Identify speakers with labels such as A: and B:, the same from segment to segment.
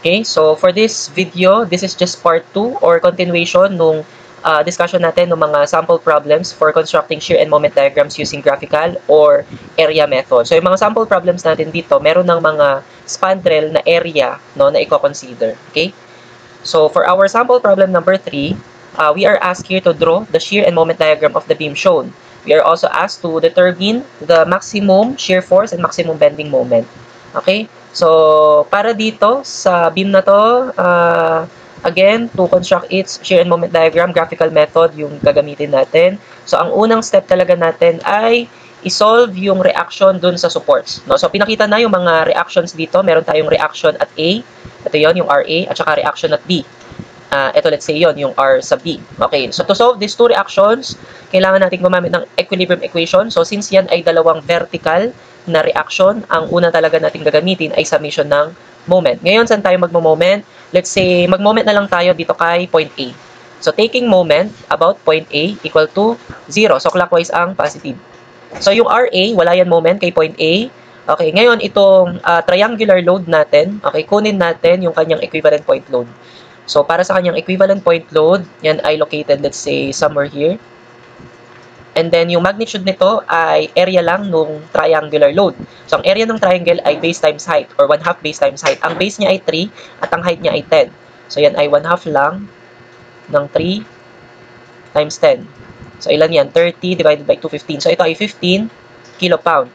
A: Okay, so for this video, this is just part 2 or continuation nung discussion natin ng mga sample problems for constructing shear and moment diagrams using graphical or area method. So yung mga sample problems natin dito, meron ng mga spandrel na area, no, na i-consider. Okay? So for our sample problem number 3, we are asked here to draw the shear and moment diagram of the beam shown. We are also asked to determine the maximum shear force and maximum bending moment. Okay? So, para dito sa beam na to, again, to construct its shear and moment diagram, graphical method yung gagamitin natin. So, ang unang step talaga natin ay isolve yung reaction dun sa supports. No? So, pinakita na yung mga reactions dito. Meron tayong reaction at A. Ito yon yung RA. At saka reaction at B. Ito, let's say yon yung R sa B. Okay, so to solve these two reactions, kailangan natin gumamit ng equilibrium equation. So, since yan ay dalawang vertical na reaction, ang una talaga natin gagamitin ay summation ng moment. Ngayon, saan tayo magmo-moment? Let's say, mag-moment na lang tayo dito kay point A. So, taking moment about point A equal to 0. So, clockwise ang positive. So, yung RA, wala yan moment kay point A. Okay, ngayon, itong triangular load natin, okay, kunin natin yung kanyang equivalent point load. So, para sa kanyang equivalent point load, yan ay located, let's say, somewhere here. And then, yung magnitude nito ay area lang nung triangular load. So, ang area ng triangle ay base times height or 1/2 base times height. Ang base niya ay 3 at ang height niya ay 10. So, yan ay 1/2 lang ng 3 times 10. So, ilan yan? 30 divided by 215. So, ito ay 15 kilopound.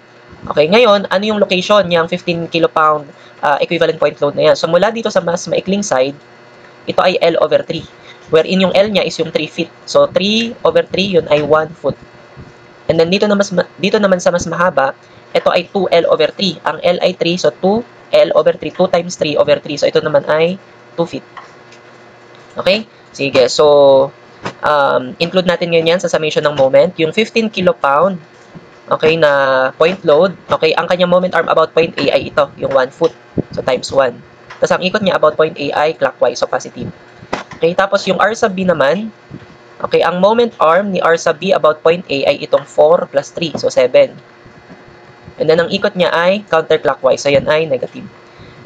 A: Okay, ngayon, ano yung location niyang 15 kilopound equivalent point load na yan? So, mula dito sa mas maikling side, ito ay L over 3. Wherein yung L niya is yung 3 feet. So, 3 over 3, yun ay 1 foot. And then, dito naman sa mas mahaba, ito ay 2L over 3. Ang L ay 3, so 2L over 3. 2 times 3 over 3. So, ito naman ay 2 feet. Okay? Sige. So, include natin ngayon yan sa summation ng moment. Yung 15 kilopound, okay, na point load, okay, ang kanyang moment arm about point A ay ito, yung 1 foot. So, times 1. Tapos, ang ikot niya about point A ay clockwise, so positive. Okay, tapos yung R sub B naman, okay, ang moment arm ni R sub B about point A ay itong 4 plus 3, so 7. And then, ang ikot niya ay counterclockwise, so yan ay negative.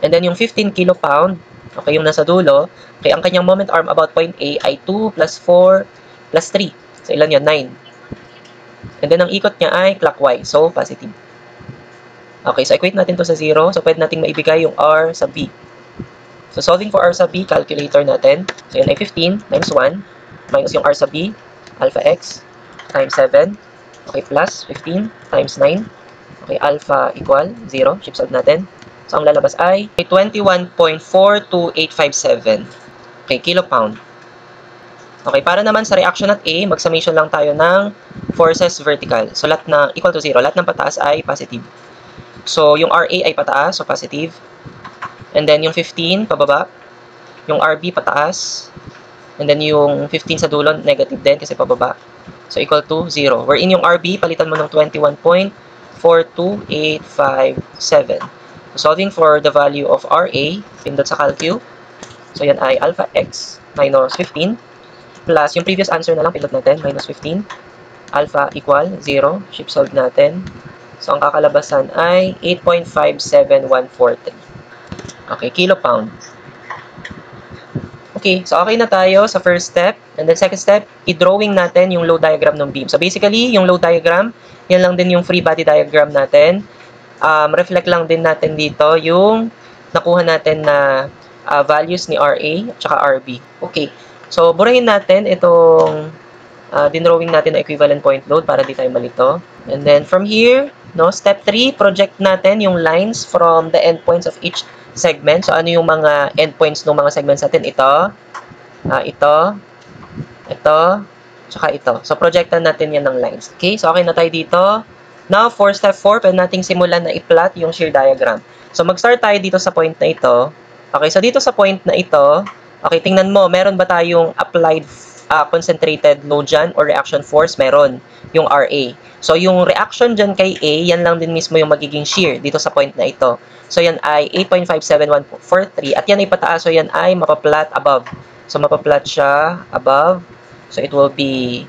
A: And then, yung 15 kilopound, okay, yung nasa dulo, okay, ang kanyang moment arm about point A ay 2 plus 4 plus 3. So, ilan yun? 9. And then, ang ikot niya ay clockwise, so positive. Okay, so equate natin to sa 0, so pwede natin maibigay yung R sub B. So, solving for R sub B, calculator natin. So, yan ay 15 times 1 minus yung R sub B, alpha x times 7. Okay, plus 15 times 9. Okay, alpha equal 0. Shift solve natin. So, ang lalabas ay 21.42857. Okay, kilopound. Okay, para naman sa reaction at A, mag-summation lang tayo ng forces vertical. So, lahat na equal to 0. Lahat ng pataas ay positive. So, yung RA ay pataas, so positive. And then, yung 15, pababa. Yung RB, pataas. And then, yung 15 sa dulo, negative din kasi pababa. So, equal to 0. Wherein yung RB, palitan mo ng 21.42857. So, solving for the value of RA, pindot sa calcu. So, yan ay alpha x minus 15. Plus, yung previous answer na lang, pindot natin, minus 15. Alpha equal 0. Shift solve natin. So, ang kakalabasan ay 8.57143. Okay, kilopound. Okay, so okay na tayo sa first step. And then second step, i-drawing natin yung load diagram ng beam. So basically, yung load diagram, yan lang din yung free body diagram natin. Reflect lang din natin dito yung nakuha natin na values ni RA at saka RB. Okay, so burahin natin itong dinrawing natin na equivalent point load para di tayo malito. And then from here, no, step 3, project natin yung lines from the endpoints of each segment. So, ano yung mga endpoints ng mga segments natin? Ito, tsaka ito. So, projectan natin yan ng lines. Okay, so okay na tayo dito. Now, for step 4, pwede nating simulan na i-plot yung shear diagram. So, mag-start tayo dito sa point na ito. Okay, so dito sa point na ito, okay, tingnan mo, meron ba tayong applied concentrated load dyan or reaction force? Meron, yung RA. So, yung reaction dyan kay A, yan lang din mismo yung magiging shear dito sa point na ito. So, yan ay 8.57143 at yan ay pataas. So, yan ay mapaplat above. So, mapaplat siya above. So, it will be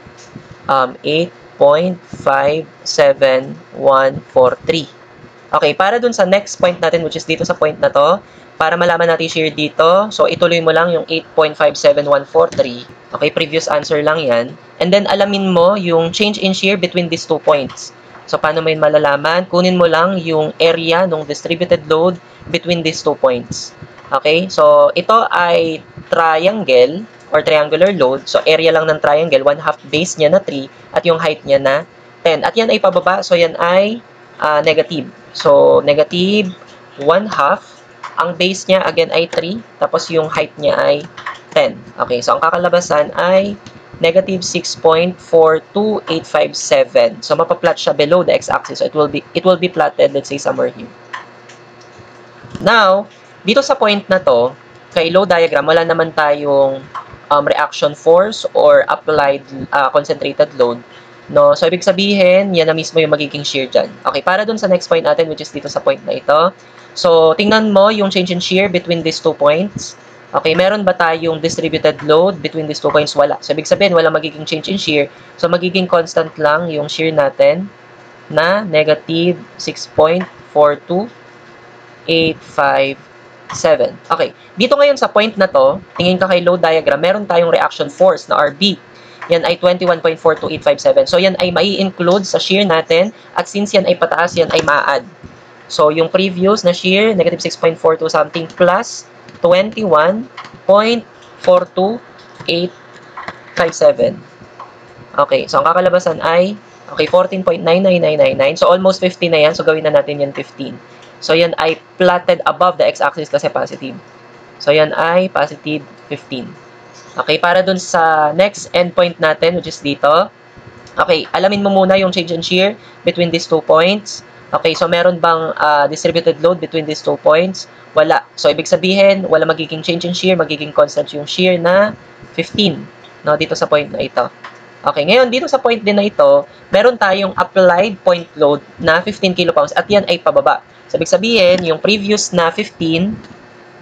A: 8.57143. Okay, para dun sa next point natin, which is dito sa point na to, para malaman natin shear dito, so ituloy mo lang yung 8.57143. Okay, previous answer lang yan. And then alamin mo yung change in shear between these 2 points. So paano mo yun malalaman? Kunin mo lang yung area ng distributed load between these 2 points. Okay, so ito ay triangle or triangular load. So area lang ng triangle, 1/2 base niya na 3 at yung height niya na 10. At yan ay pababa, so yan ay negative. So, negative 1/2. Ang base niya, again, ay 3. Tapos, yung height niya ay 10. Okay, so ang kakalabasan ay negative 6.42857. So, mapaplot siya below the x-axis. So, it will be plotted, let's say, somewhere here. Now, dito sa point na to, kay load diagram, wala naman tayong reaction force or applied concentrated load. No? So, ibig sabihin, yan na mismo yung magiging shear dyan. Okay, para dun sa next point natin, which is dito sa point na ito. So, tingnan mo yung change in shear between these 2 points. Okay, meron ba tayong distributed load between these 2 points? Wala. So, ibig sabihin, wala magiging change in shear. So, magiging constant lang yung shear natin na negative 6.42857. Okay, dito ngayon sa point na to, tingin ka kay load diagram, meron tayong reaction force na RB. Yan ay 21.42857. So, yan ay mai-include sa shear natin. At since yan ay pataas, yan ay ma-add. So, yung previous na shear, negative 6.42 something plus 21.42857. Okay. So, ang kakalabasan ay, okay, 14.99999. So, almost 15 na yan. So, gawin na natin yan 15. So, yan ay plotted above the x-axis kasi positive. So, yan ay positive 15. Okay, para dun sa next endpoint natin, which is dito. Okay, alamin mo muna yung change in shear between these 2 points. Okay, so meron bang distributed load between these 2 points? Wala. So, ibig sabihin, wala magiging change in shear, magiging constant yung shear na 15. No, dito sa point na ito. Okay, ngayon, dito sa point din na ito, meron tayong applied point load na 15 kilopounds at yan ay pababa. So, ibig sabihin, yung previous na 15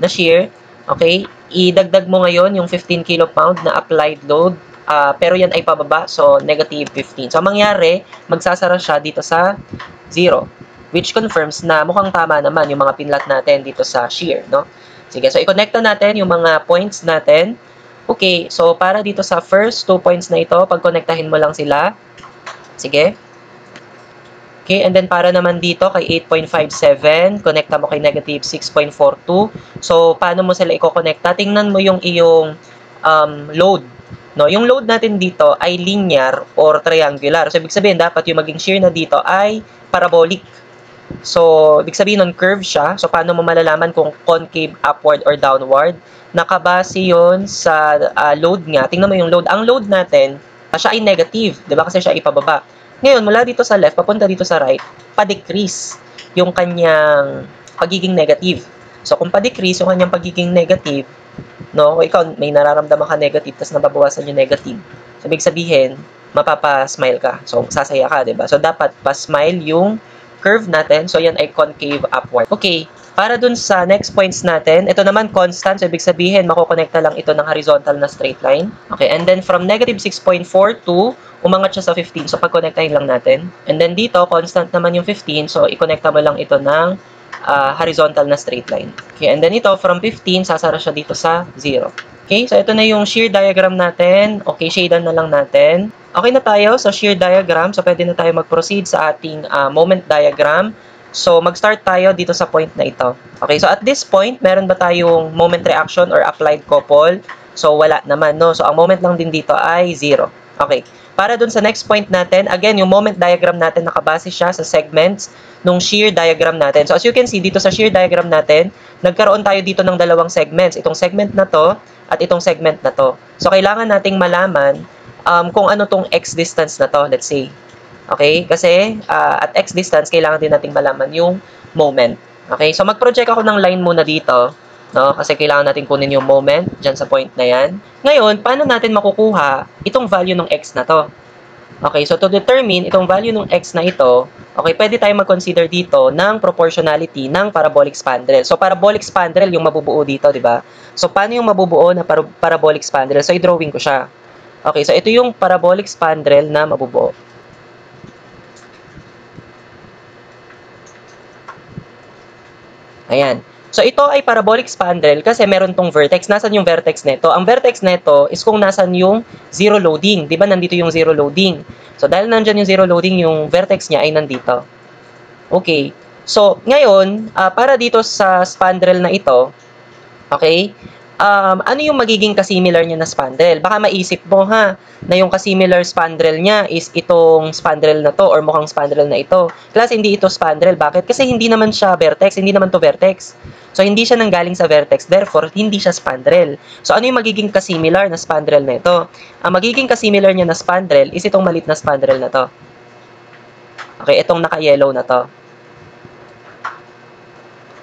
A: na shear, okay, idagdag mo ngayon yung 15 kilopound na applied load, pero yan ay pababa, so negative 15. So, mangyari, magsasara siya dito sa 0, which confirms na mukhang tama naman yung mga pinlat natin dito sa shear, no? Sige, so i-connecta natin yung mga points natin. Okay, so para dito sa first 2 points na ito, pagkonektahin mo lang sila. Sige. Okay, and then para naman dito kay 8.57, connecta mo kay negative 6.42. So, paano mo sila i-connecta? Tingnan mo yung iyong load. No? Yung load natin dito ay linear or triangular. So, ibig sabihin, dapat yung maging shear na dito ay parabolic. So, ibig sabihin nun, curve siya. So, paano mo malalaman kung concave, upward, or downward? Nakabase yun sa load nga. Tingnan mo yung load. Ang load natin, siya ay negative. Diba? Kasi siya ay ipababa. Ngayon, mula dito sa left, papunta dito sa right, pa-decrease yung kanyang pagiging negative. So, kung pa-decrease yung kanyang pagiging negative, no, kung ikaw may nararamdaman ka negative, tapos nababawasan yung negative, so, ibig sabihin, mapapa-smile ka. So, sasaya ka, diba? So, dapat pa-smile yung curve natin. So, yan ay concave upward. Okay, para dun sa next points natin, ito naman constant. So, ibig sabihin, makukonekta lang ito ng horizontal na straight line. Okay, and then from negative 6.42, umangat siya sa 15. So, pag-connectahin lang natin. And then dito, constant naman yung 15. So, i-connecta mo lang ito ng horizontal na straight line. Okay, and then ito, from 15, sasara siya dito sa 0. Okay, so ito na yung shear diagram natin. Okay, shadean na lang natin. Okay na tayo sa shear diagram. So, pwede na tayo mag-proceed sa ating moment diagram. So, mag-start tayo dito sa point na ito. Okay, so at this point, meron ba tayong moment reaction or applied couple? So, wala naman, no? So, ang moment lang din dito ay 0. Okay. Para dun sa next point natin, again, yung moment diagram natin, nakabase siya sa segments nung shear diagram natin. So, as you can see, dito sa shear diagram natin, nagkaroon tayo dito ng dalawang segments. Itong segment na to, at itong segment na to. So, kailangan nating malaman kung ano tong x distance na to, let's say. Okay? Kasi, at x distance, kailangan din nating malaman yung moment. Okay? So, mag-project ako ng line muna dito. No? Kasi kailangan natin kunin yung moment dyan sa point na yan. Ngayon, paano natin makukuha itong value ng x na to? Okay, so to determine itong value ng x na ito, okay, pwede tayo mag-consider dito ng proportionality ng parabolic spandrel. So, parabolic spandrel yung mabubuo dito, di ba? So, paano yung mabubuo na parabolic spandrel? So, i-drawing ko siya. Okay, so ito yung parabolic spandrel na mabubuo. Ayan. So, ito ay parabolic spandrel kasi meron tong vertex. Nasaan yung vertex nito? Ang vertex nito is kung nasan yung zero loading. Di ba nandito yung zero loading? So, dahil nandyan yung zero loading, yung vertex niya ay nandito. Okay. So, ngayon, para dito sa spandrel na ito, okay, ano yung magiging kasimilar niya na spandrel? Baka maisip mo ha, na yung kasimilar spandrel niya is itong spandrel na to or mukhang spandrel na ito. Class, hindi ito spandrel. Bakit? Kasi hindi naman siya vertex, hindi naman to vertex. So, hindi siya nanggaling sa vertex, therefore, hindi siya spandrel. So, ano yung magiging kasimilar na spandrel na ito? Ang magiging kasimilar niya na spandrel is itong malit na spandrel na to. Okay, itong naka-yellow na to.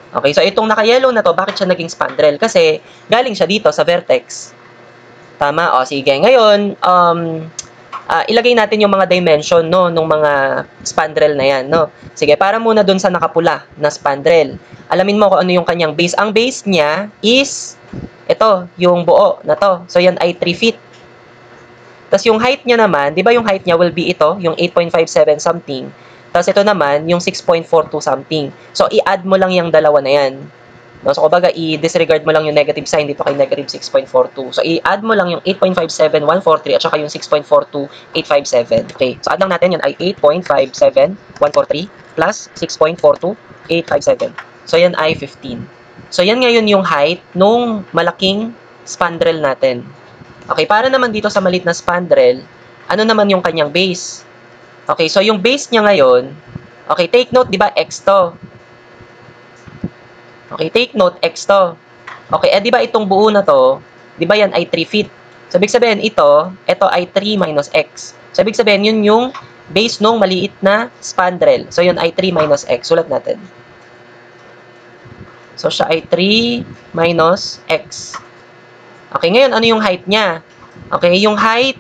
A: Okay, so itong naka-yellow na to, bakit siya naging spandrel? Kasi galing siya dito sa vertex. Tama? O, sige. Ngayon, ilagay natin yung mga dimension, no, nung mga spandrel na yan, no? Sige, para muna dun sa nakapula na spandrel. Alamin mo kung ano yung kanyang base. Ang base niya is, ito, yung buo na to. So, yan ay 3 feet. Tapos yung height niya naman, di ba yung height niya will be ito, yung 8.57 something. Tapos ito naman, yung 6.42 something. So, i-add mo lang yung dalawa na yan. No? So, kumbaga, i-disregard mo lang yung negative sign dito kay negative 6.42. So, i-add mo lang yung 8.57143 at saka yung 6.42857. Okay. So, add lang natin yun ay 8.57143 plus 6.42857. So, yan ay 15. So, yan ngayon yung height nung malaking spandrel natin. Okay. Para naman dito sa maliit na spandrel, ano naman yung kanyang base? Okay, so yung base niya ngayon, okay, take note, di ba, x to. Okay, take note, x to. Okay, di ba itong buo na to, di ba yan ay 3 feet. So, ibig sabihin, ito ay 3 minus x. So, ibig sabihin, yun yung base nung maliit na spandrel. So, yun ay 3 minus x. Sulat natin. So, siya ay 3 minus x. Okay, ngayon, ano yung height niya? Okay, yung height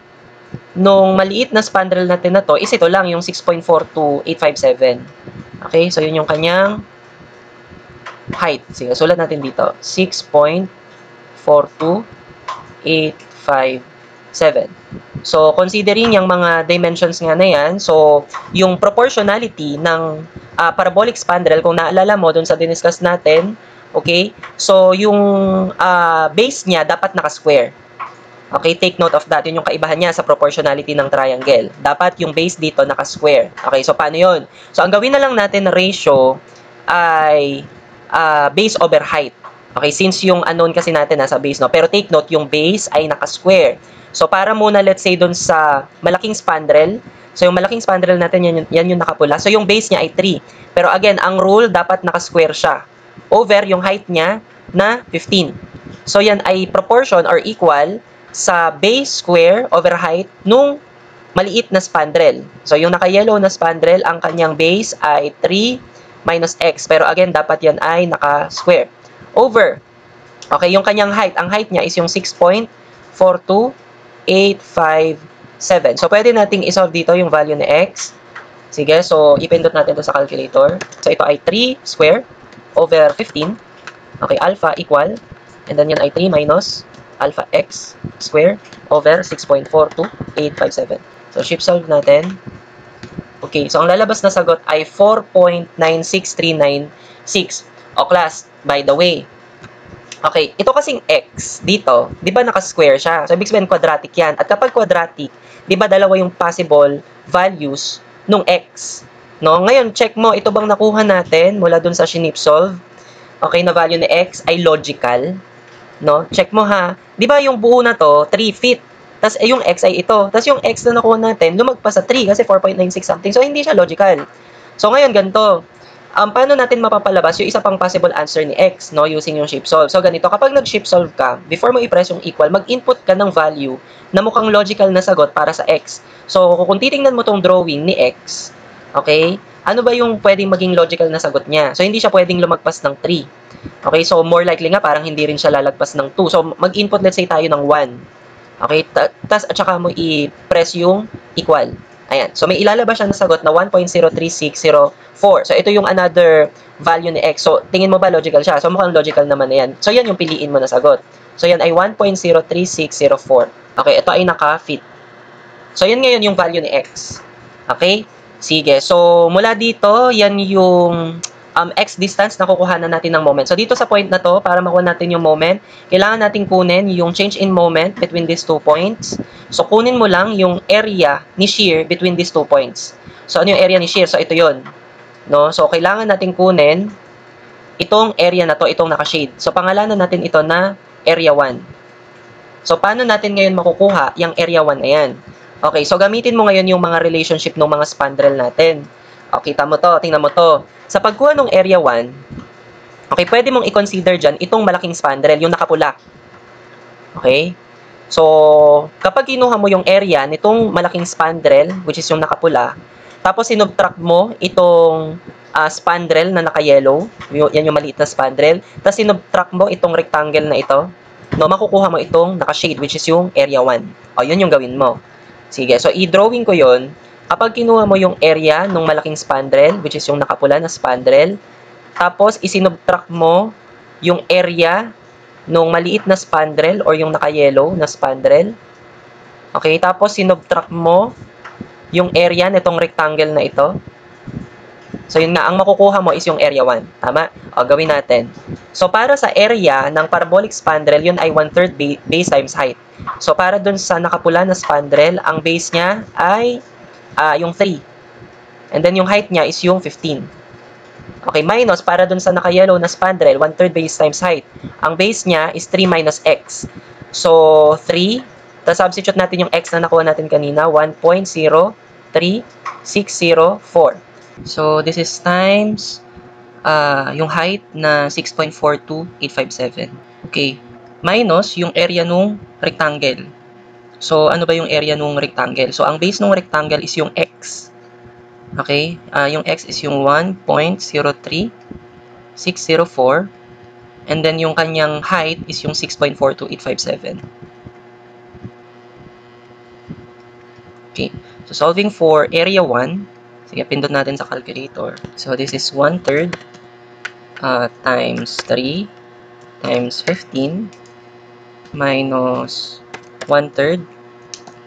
A: nung maliit na spandrel natin na to is ito lang, yung 6.42857. Okay, so yun yung kanyang height. Sige, sulat natin dito. 6.42857. So, considering yung mga dimensions nga na yan, so, yung proportionality ng parabolic spandrel, kung naalala mo dun sa diniscuss natin, okay, so, yung base niya dapat naka-square. Okay, take note of that. Yun yung kaibahan niya sa proportionality ng triangle. Dapat yung base dito naka-square. Okay, so paano yun? So, ang gawin na lang natin na ratio ay base over height. Okay, since yung unknown kasi natin nasa base, no? Pero take note, yung base ay naka-square. So, para muna, let's say, dun sa malaking spandrel, so yung malaking spandrel natin, yan yung nakapula. So, yung base niya ay 3. Pero again, ang rule, dapat naka-square siya. Over yung height niya na 15. So, yan ay proportion or equal sa base square over height nung maliit na spandrel. So, yung naka-yellow na spandrel, ang kanyang base ay 3 minus x. Pero again, dapat yan ay naka-square. Over. Okay, yung kanyang height. Ang height niya is yung 6.42857. So, pwede nating isolve dito yung value ni x. Sige, so, ipindot natin ito sa calculator. So, ito ay 3 square over 15. Okay, alpha equal. And then yan ay 3 minus alpha x square over 6.42857. So, shift solve natin. Okay, so ang lalabas na sagot ay 4.96396. O class, by the way. Okay, ito kasing x dito, di ba naka-square siya? So, ibig sabihin quadratic yan. At kapag quadratic, di ba dalawa yung possible values nung x? No? Ngayon, check mo, ito bang nakuha natin mula dun sa shinip solve? Okay, na value ni x ay logical. No? Check mo ha. 'Di ba yung buo na to, 3 feet. Tapos yung x ay ito. Tapos yung x na nakuha natin, lumagpas sa 3 kasi 4.96 something. So, hindi siya logical. So, ngayon ganito. Paano natin mapapalabas yung isa pang possible answer ni x, no, using yung shape solve? So, ganito. Kapag nag-shape solve ka, before mo i-press yung equal, mag-input ka ng value na mukhang logical na sagot para sa x. So, kung titingnan mo tong drawing ni x, okay, ano ba yung pwedeng maging logical na sagot niya? So, hindi siya pwedeng lumagpas ng 3. Okay, so more likely nga parang hindi rin siya lalagpas ng 2. So, mag-input let's say tayo ng 1. Okay, at saka mo i-press yung equal. Ayan, so may ilalabas siya na sagot na 1.03604. So, ito yung another value ni x. So, tingin mo ba logical siya? So, mukhang logical naman na yan. So, yan yung piliin mo na sagot. So, yan ay 1.03604. Okay, ito ay naka-fit. So, yan ngayon yung value ni x. Okay? Sige, so mula dito, yan yung x distance na kukuhanan natin ng moment. So, dito sa point na to, para makuha natin yung moment, kailangan natin kunin yung change in moment between these 2 points. So, kunin mo lang yung area ni shear between these 2 points. So, ano yung area ni shear? So, ito yun. No? So, kailangan natin kunin itong area na to, itong naka-shade. So, pangalanan natin ito na area 1. So, paano natin ngayon makukuha yung area 1 na yan? Okay, so gamitin mo ngayon yung mga relationship ng mga spandrel natin. Okay, tingnan mo to. Sa pagkuha ng area 1, okay, pwede mong i-consider dyan itong malaking spandrel, yung nakapula. Okay? So, kapag kinuha mo yung area nitong malaking spandrel, which is yung nakapula, tapos sinubtract mo itong spandrel na naka-yellow, yan yung maliit na spandrel, tapos sinubtract mo itong rectangle na ito, no, makukuha mo itong naka-shade, which is yung area 1. O, yun yung gawin mo. Sige, so i-drawing ko yun. Kapag kinuha mo yung area ng malaking spandrel, which is yung nakapula na spandrel, tapos isinubtract mo yung area ng maliit na spandrel or yung naka-yellow na spandrel. Okay, tapos sinubtract mo yung area nitong rectangle na ito. So, yun nga, ang makukuha mo is yung area 1. Tama? O, gawin natin. So, para sa area ng parabolic spandrel, yun ay 1/3 base times height. So, para dun sa nakapula na spandrel, ang base niya ay yung 3. And then, yung height niya is yung 15. Okay, minus, para dun sa naka-yellow na spandrel, 1/3 base times height. Ang base niya is 3 minus x. So, 3. Tapos, substitute natin yung x na nakuha natin kanina, 1.03604. So, this is times yung height na 6.42857. Okay. Minus yung area nung rectangle. So, ano ba yung area nung rectangle? So, ang base nung rectangle is yung x. Okay? Yung x is yung 1.03604. And then, yung kanyang height is yung 6.42857. Okay. So, solving for area 1. Sige, pindot natin sa calculator. So, this is 1/3 times 3 times 15 minus 1/3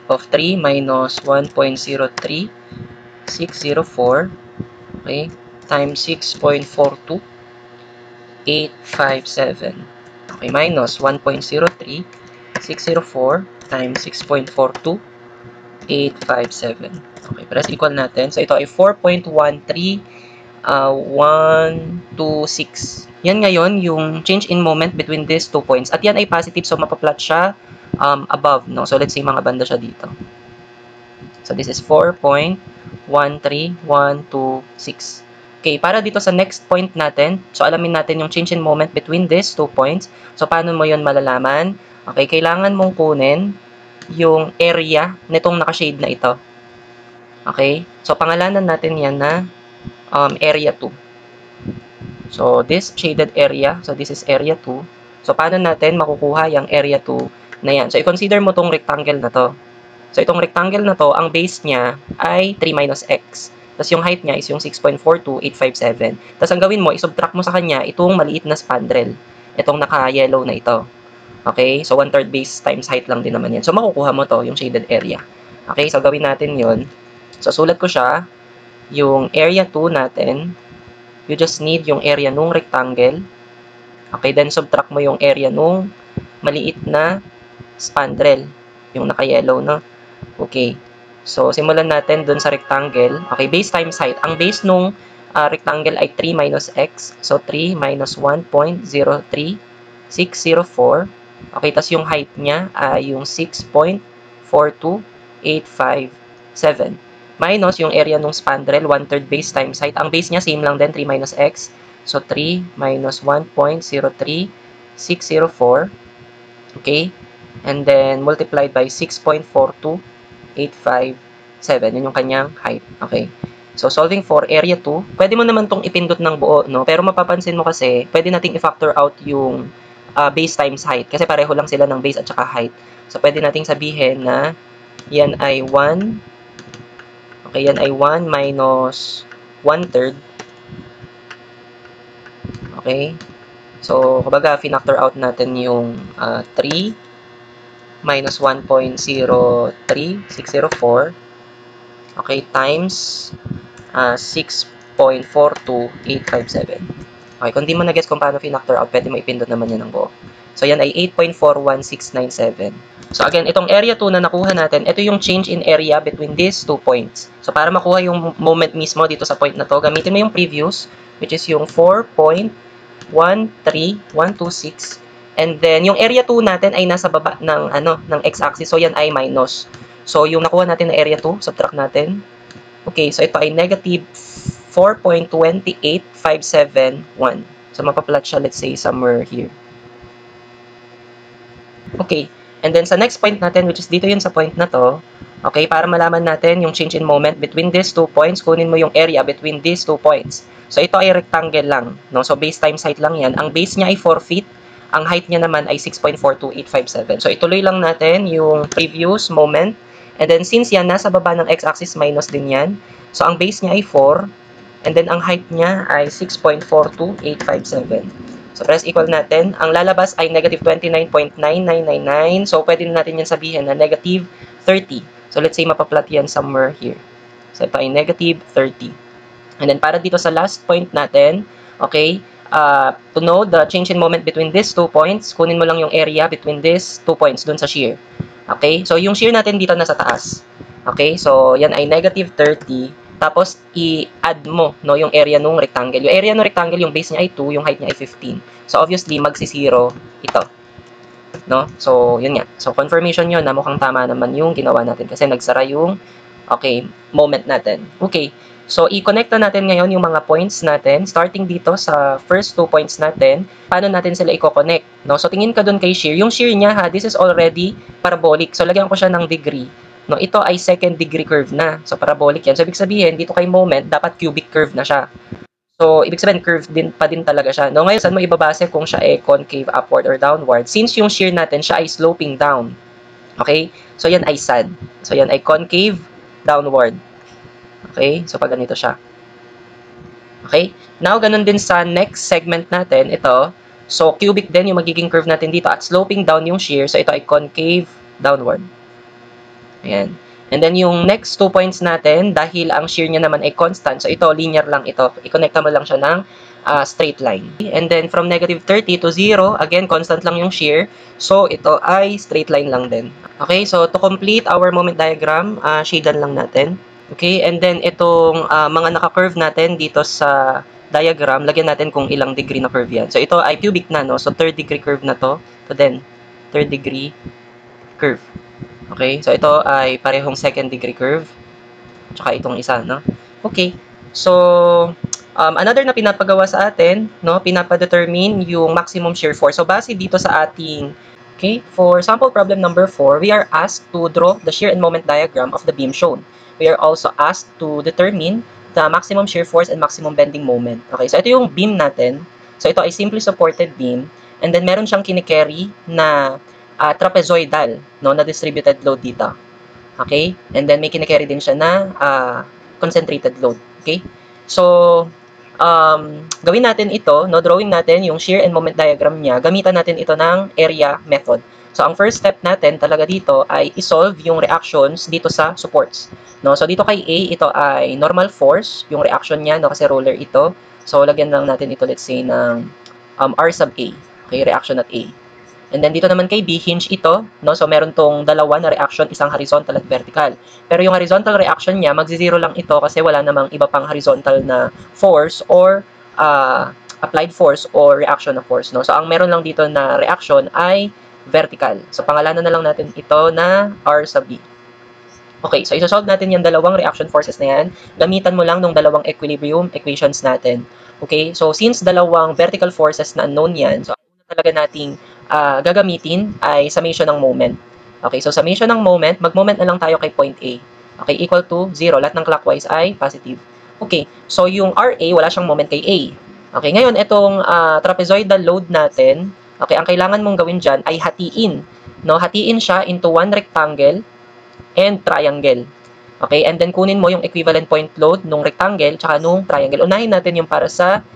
A: of 3 minus 1.03604, okay, times 6.42857. Okay, minus 1.03604 times 6.42857. Okay, press equal natin. So, ito ay 4.13126. Yan ngayon yung change in moment between these 2 points. At yan ay positive, so mapaplot siya above, no? So, let's say mga banda siya dito. So, this is 4.13126. Okay, para dito sa next point natin, so alamin natin yung change in moment between these 2 points. So, paano mo yun malalaman? Okay, kailangan mong kunin yung area nitong naka-shade na ito. Okay? So, pangalanan natin yan na area 2. So, this shaded area, so this is area 2. So, paano natin makukuha yung area 2 na yan? So, i-consider mo tong rectangle na to. So, itong rectangle na to, ang base niya ay 3 minus x. Tapos, yung height niya is yung 6.42857. Tapos, ang gawin mo, isubtract mo sa kanya itong maliit na spandrel. Itong naka-yellow na ito. Okay? So, 1/3 base times height lang din naman yan. So, makukuha mo to, yung shaded area. Okay? So, gawin natin yun. So, sulat ko siya. Yung area 2 natin, you just need yung area nung rectangle. Okay? Then, subtract mo yung area nung maliit na spandrel. Yung naka-yellow, no? Okay. So, simulan natin dun sa rectangle. Okay, base times height. Ang base nung rectangle ay 3 minus x. So, 3 minus 1.03604. Okay, tas yung height niya ay yung 6.42857. Minus yung area nung spandrel, 1/3 base times height. Ang base niya, same lang din, 3 minus x. So, 3 minus 1.03604. Okay? And then, multiplied by 6.42857. Yun yung kanyang height. Okay. So, solving for area 2. Pwede mo naman tong ipindot ng buo, no? Pero mapapansin mo kasi, pwede nating i-factor out yung base times height. Kasi pareho lang sila ng base at saka height. So, pwede nating sabihin na yan ay 1. Okay, yan ay 1 minus 1/3. Okay. So, kumbaga, finactor out natin yung 3 minus 1.03604. Okay, times 6.42857. 8.42857. Okay, kung di mo na-guess kung paano pinactor out, pwede mo ipindot naman yan ng buo. So, yan ay 8.41697. So, again, itong area 2 na nakuha natin, ito yung change in area between these 2 points. So, para makuha yung moment mismo dito sa point na to, gamitin mo yung previous, which is yung 4.13126. And then, yung area 2 natin ay nasa baba ng x-axis. So, yan ay minus. So, yung nakuha natin na area 2, subtract natin. Okay, so ito ay negative 4.28571. So, mapaplot siya, let's say, somewhere here. Okay, and then sa next point natin, which is dito yun sa point na to, okay, para malaman natin yung change in moment between these 2 points, kunin mo yung area between these 2 points. So, ito ay rectangle lang, no? So, base times height lang yan. Ang base niya ay 4 feet. Ang height niya naman ay 6.42857. So, ituloy lang natin yung previous moment. And then, since yan, nasa baba ng x-axis, minus din yan. So, ang base niya ay 4. And then, ang height niya ay 6.42857. So, press equal natin. Ang lalabas ay negative 29.9999. So, pwede na natin yan sabihin na negative 30. So, let's say mapaplot yan somewhere here. So, ito ay negative 30. And then, para dito sa last point natin, okay, to know the change in moment between these 2 points, kunin mo lang yung area between these 2 points dun sa shear. Okay, so yung shear natin dito nasa taas. Okay, so yan ay negative 30. Tapos, i-add mo, no, yung area nung rectangle. Yung area ng rectangle, yung base niya ay 2, yung height niya ay 15. So, obviously, magsi-0 ito. No? So, yun nga. So, confirmation yun na mukhang tama naman yung ginawa natin kasi nagsara yung, okay, moment natin. Okay. So, i-connect na natin ngayon yung mga points natin. Starting dito sa first 2 points natin, paano natin sila i-connect? No? So, tingin ka dun kay shear. Yung shear niya, ha, this is already parabolic. So, lagyan ko siya ng degree. No, ito ay second degree curve na. So, parabolic yan. So, ibig sabihin, dito kay moment, dapat cubic curve na siya. So, ibig sabihin, curve din pa din talaga siya. No, ngayon, saan mo ibabase kung siya ay concave upward or downward? Since yung shear natin, siya ay sloping down. Okay? So, yan ay sad. So, yan ay concave downward. Okay? So, pag ganito siya. Okay? Now, ganun din sa next segment natin, ito. So, cubic din yung magiging curve natin dito at sloping down yung shear. So, ito ay concave downward. Ayan. And then, yung next 2 points natin, dahil ang shear niya naman ay constant, so ito, linear lang ito. I-connecta mo lang siya ng straight line. And then, from negative 30 to 0, again, constant lang yung shear. So, ito ay straight line lang din. Okay, so to complete our moment diagram, shadean lang natin. Okay, and then, itong mga naka-curve natin dito sa diagram, lagyan natin kung ilang degree na curve yan. So, ito ay cubic na, no? So, 3rd degree curve na to. So, then, 3rd degree curve. Okay, so ito ay parehong 2nd degree curve. Tsaka itong isa, no? Okay, so another na pinapagawa sa atin, no? Pinapadetermine yung maximum shear force. So base dito sa ating, okay, for sample problem number 4, we are asked to draw the shear and moment diagram of the beam shown. We are also asked to determine the maximum shear force and maximum bending moment. Okay, so ito yung beam natin. So ito ay simply supported beam. And then meron siyang kinikerry na trapezoidal, no, na distributed load dito. Okay? And then may kinikerry din siya na concentrated load. Okay? So, gawin natin ito, no, drawing natin yung shear and moment diagram niya, gamitan natin ito ng area method. So, ang first step natin talaga dito ay isolve yung reactions dito sa supports. No? So, dito kay A, ito ay normal force, yung reaction niya, no, kasi roller ito. So, lagyan lang natin ito, let's say, ng R sub A. Okay? Reaction at A. And then dito naman kay B, hinge ito, no? So meron tong dalawa na reaction, isang horizontal at vertical. Pero yung horizontal reaction niya, magzi-zero lang ito kasi wala namang iba pang horizontal na force or applied force or reaction na force, no? So ang meron lang dito na reaction ay vertical. So pangalanan na lang natin ito na R sub B. Okay, so isosolve natin yung dalawang reaction forces na yan. Gamitan mo lang ng dalawang equilibrium equations natin. Okay, so since dalawang vertical forces na unknown yan, so ang una talaga nating gagamitin ay summation ng moment. Okay, so summation ng moment, mag-moment na lang tayo kay point A. Okay, equal to 0. Lahat ng clockwise ay positive. Okay, so yung RA, wala siyang moment kay A. Okay, ngayon, itong trapezoidal load natin, okay, ang kailangan mong gawin dyan ay hatiin. No? Hatiin siya into one rectangle and triangle. Okay, and then kunin mo yung equivalent point load nung rectangle tsaka nung triangle. Unahin natin yung para sa